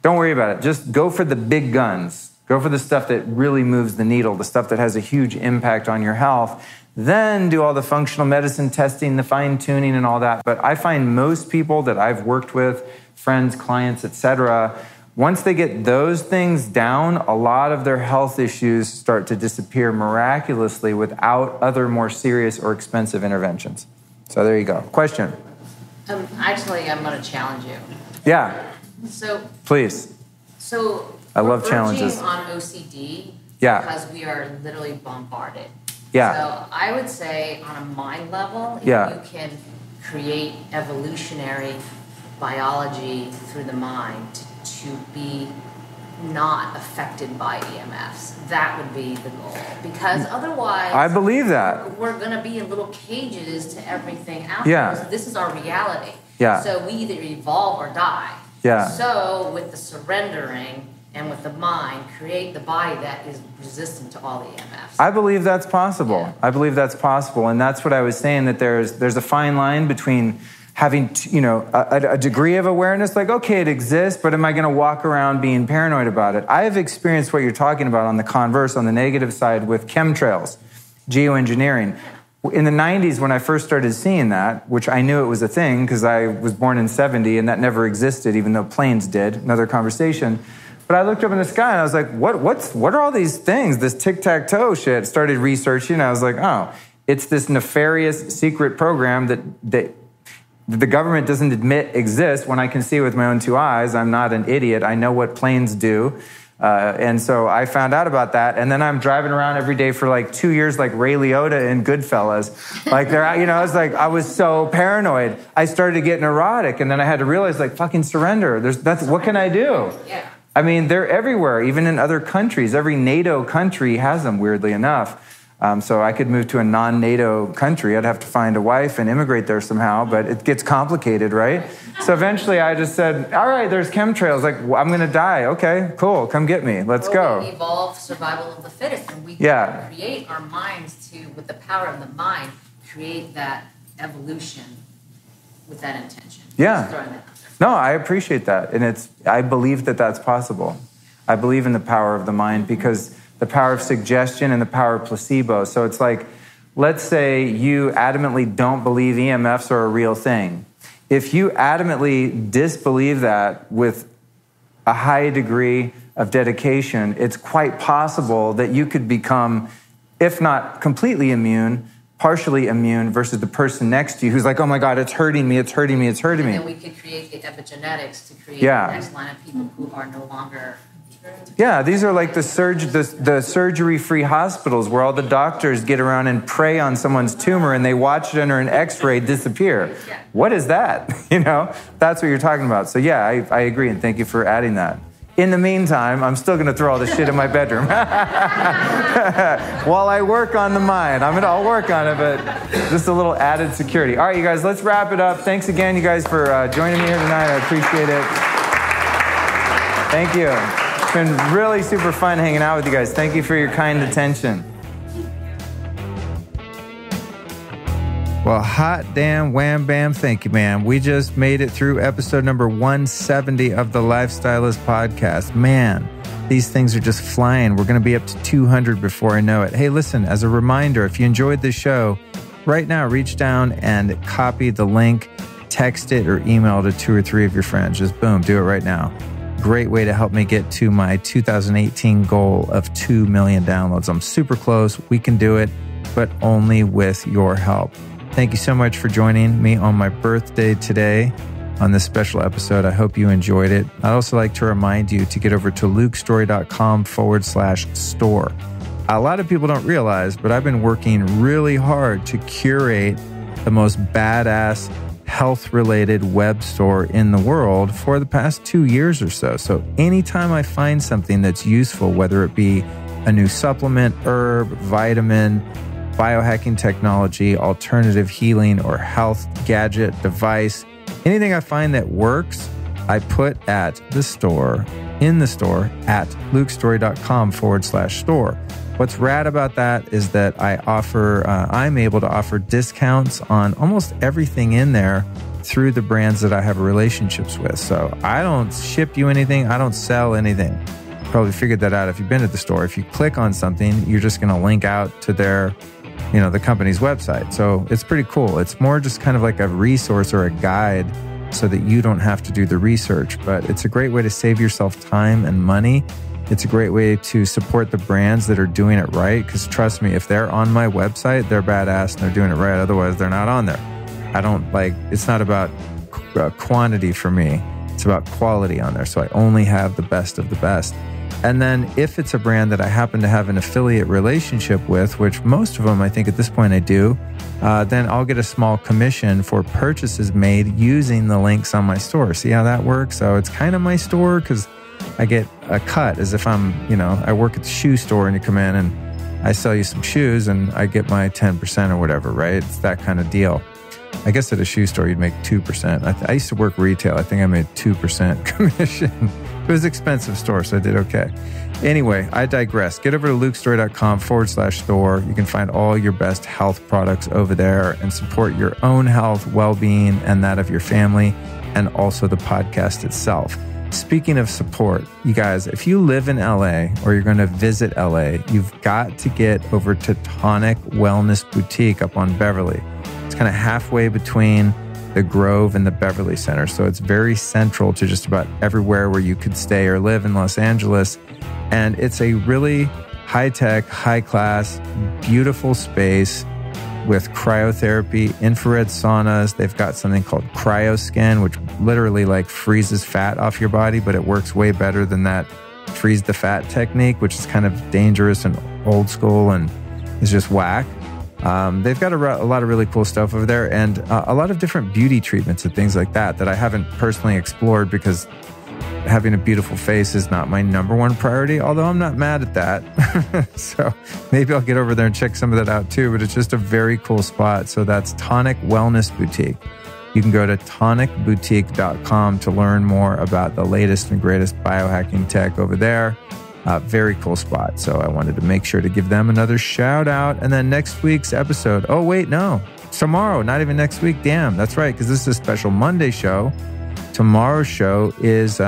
don't worry about it. Just go for the big guns. Go for the stuff that really moves the needle, the stuff that has a huge impact on your health. Then do all the functional medicine testing, the fine-tuning and all that. But I find most people that I've worked with, friends, clients, etc., once they get those things down, a lot of their health issues start to disappear miraculously without other more serious or expensive interventions. So there you go. Question? Actually, I'm going to challenge you. Yeah. So please. So I love challenges. On OCD because we are literally bombarded. Yeah. So I would say on a mind level, if you can create evolutionary biology through the mind to be not affected by EMFs, that would be the goal. Because otherwise, I believe that. We're going to be in little cages to everything out there. So this is our reality. Yeah. So we either evolve or die. Yeah. So with the surrendering and with the mind, create the body that is resistant to all the EMFs. I believe that's possible. Yeah. I believe that's possible. And that's what I was saying, that there's a fine line between having, a degree of awareness, like, okay, it exists, but am I going to walk around being paranoid about it? I have experienced what you're talking about on the converse, on the negative side with chemtrails, geoengineering. In the 90s, when I first started seeing that, which I knew it was a thing because I was born in 70 and that never existed, even though planes did, another conversation. But I looked up in the sky and I was like, what are all these things? This tic-tac-toe shit. Started researching and I was like, oh, it's this nefarious secret program that the government doesn't admit exists when I can see with my own two eyes. I'm not an idiot. I know what planes do. And so I found out about that. And then I'm driving around every day for like 2 years like Ray Liotta in Goodfellas. Like I was so paranoid. I started to get neurotic. And then I had to realize like fucking surrender. What can I do? Yeah. I mean, they're everywhere, even in other countries. Every NATO country has them, weirdly enough. So I could move to a non-NATO country. I'd have to find a wife and immigrate there somehow, but it gets complicated, right? So eventually I just said, all right, there's chemtrails. Like, I'm going to die. Okay, cool. Come get me. Let's go. We evolve survival of the fittest, and we can create our minds to, with the power of the mind, create that evolution with that intention. Yeah. No, I appreciate that. And I believe that that's possible. I believe in the power of the mind because the power of suggestion and the power of placebo. So it's like, let's say you adamantly don't believe EMFs are a real thing. If you adamantly disbelieve that with a high degree of dedication, it's quite possible that you could become, if not completely immune, partially immune versus the person next to you who's like, oh my God, it's hurting me, it's hurting me, it's hurting me. And then we could create the epigenetics to create the next line of people who are no longer... Yeah, these are like the surgery-free hospitals where all the doctors get around and prey on someone's tumor and they watch it under an X-ray disappear. Yeah. What is that? That's what you're talking about. So yeah, I agree, and thank you for adding that. In the meantime, I'm still going to throw all this shit in my bedroom while I work on the mind. I'll work on it, but just a little added security. All right, you guys, let's wrap it up. Thanks again, you guys, for joining me here tonight. I appreciate it. Thank you. It's been really super fun hanging out with you guys. Thank you for your kind attention. Well, hot damn, wham, bam, thank you, man. We just made it through episode number 170 of the Lifestylist podcast. Man, these things are just flying. We're going to be up to 200 before I know it. Hey, listen, as a reminder, if you enjoyed this show, right now, reach down and copy the link, text it, or email to 2 or 3 of your friends. Just boom, do it right now. Great way to help me get to my 2018 goal of 2 million downloads. I'm super close. We can do it, but only with your help. Thank you so much for joining me on my birthday today on this special episode. I hope you enjoyed it. I'd also like to remind you to get over to lukestory.com/store. A lot of people don't realize, but I've been working really hard to curate the most badass health-related web store in the world for the past 2 years or so. So anytime I find something that's useful, whether it be a new supplement, herb, vitamin, biohacking technology, alternative healing, or health gadget, device, anything I find that works, I put at the store, in the store at lukestory.com/store. What's rad about that is that I'm able to offer discounts on almost everything in there through the brands that I have relationships with. So I don't ship you anything. I don't sell anything. Probably figured that out if you've been to the store. If you click on something, you're just going to link out to their, the company's website. So it's pretty cool. It's more just kind of like a resource or a guide so that you don't have to do the research. But it's a great way to save yourself time and money. It's a great way to support the brands that are doing it right. Because trust me, if they're on my website, they're badass and they're doing it right. Otherwise, they're not on there. It's not about quantity for me. It's about quality on there. So I only have the best of the best. And then if it's a brand that I happen to have an affiliate relationship with, which most of them, I think at this point I do, then I'll get a small commission for purchases made using the links on my store. See how that works? So it's kind of my store because I get a cut as if I'm, I work at the shoe store and you come in and I sell you some shoes and I get my 10% or whatever, right? It's that kind of deal. I guess at a shoe store, you'd make 2%. I used to work retail. I think I made 2% commission. It was an expensive store, so I did okay. Anyway, I digress. Get over to lukestory.com/store. You can find all your best health products over there and support your own health, well-being, and that of your family, and also the podcast itself. Speaking of support, you guys, if you live in LA or you're going to visit LA, you've got to get over to Tonic Wellness Boutique up on Beverly. It's kind of halfway between the Grove, and the Beverly Center. So it's very central to just about everywhere where you could stay or live in Los Angeles. And it's a really high-tech, high-class, beautiful space with cryotherapy, infrared saunas. They've got something called Cryo Skin, which literally like freezes fat off your body, but it works way better than that freeze the fat technique, which is kind of dangerous and old school and is just whack. They've got a lot of really cool stuff over there, and a lot of different beauty treatments and things like that I haven't personally explored because having a beautiful face is not my number one priority, although I'm not mad at that. So maybe I'll get over there and check some of that out too, but it's just a very cool spot. So that's Tonic Wellness Boutique. You can go to tonicboutique.com to learn more about the latest and greatest biohacking tech over there. Very cool spot. So I wanted to make sure to give them another shout out. And then next week's episode. Oh, wait, no. Tomorrow, not even next week. Damn, that's right. Because this is a special Monday show. Tomorrow's show is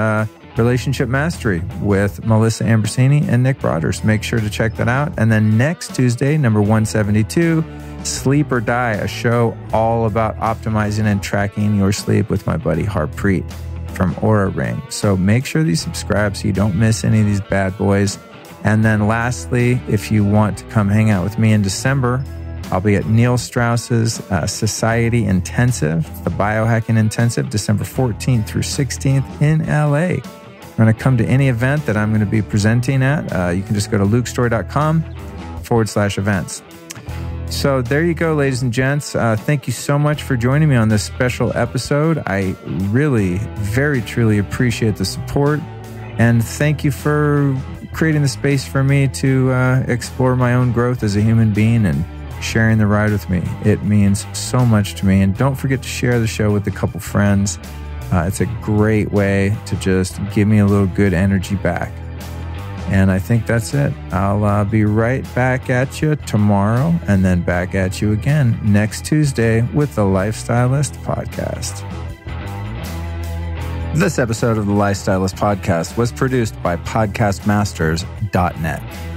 Relationship Mastery with Melissa Ambrosini and Nick Broders. Make sure to check that out. And then next Tuesday, number 172, Sleep or Die, a show all about optimizing and tracking your sleep with my buddy Harpreet from Aura Ring. So make sure that you subscribe so you don't miss any of these bad boys. And then lastly, if you want to come hang out with me in December, I'll be at Neil Strauss's Society Intensive, the Biohacking Intensive, December 14th through 16th in LA. We're going to come to any event that I'm going to be presenting at. You can just go to lukestory.com/events. So there you go, ladies and gents. Thank you so much for joining me on this special episode. I really, very truly appreciate the support. And thank you for creating the space for me to explore my own growth as a human being and sharing the ride with me. It means so much to me. And don't forget to share the show with a couple friends. It's a great way to just give me a little good energy back. And I think that's it. I'll be right back at you tomorrow and then back at you again next Tuesday with the Lifestylist Podcast. This episode of the Lifestylist Podcast was produced by podcastmasters.net.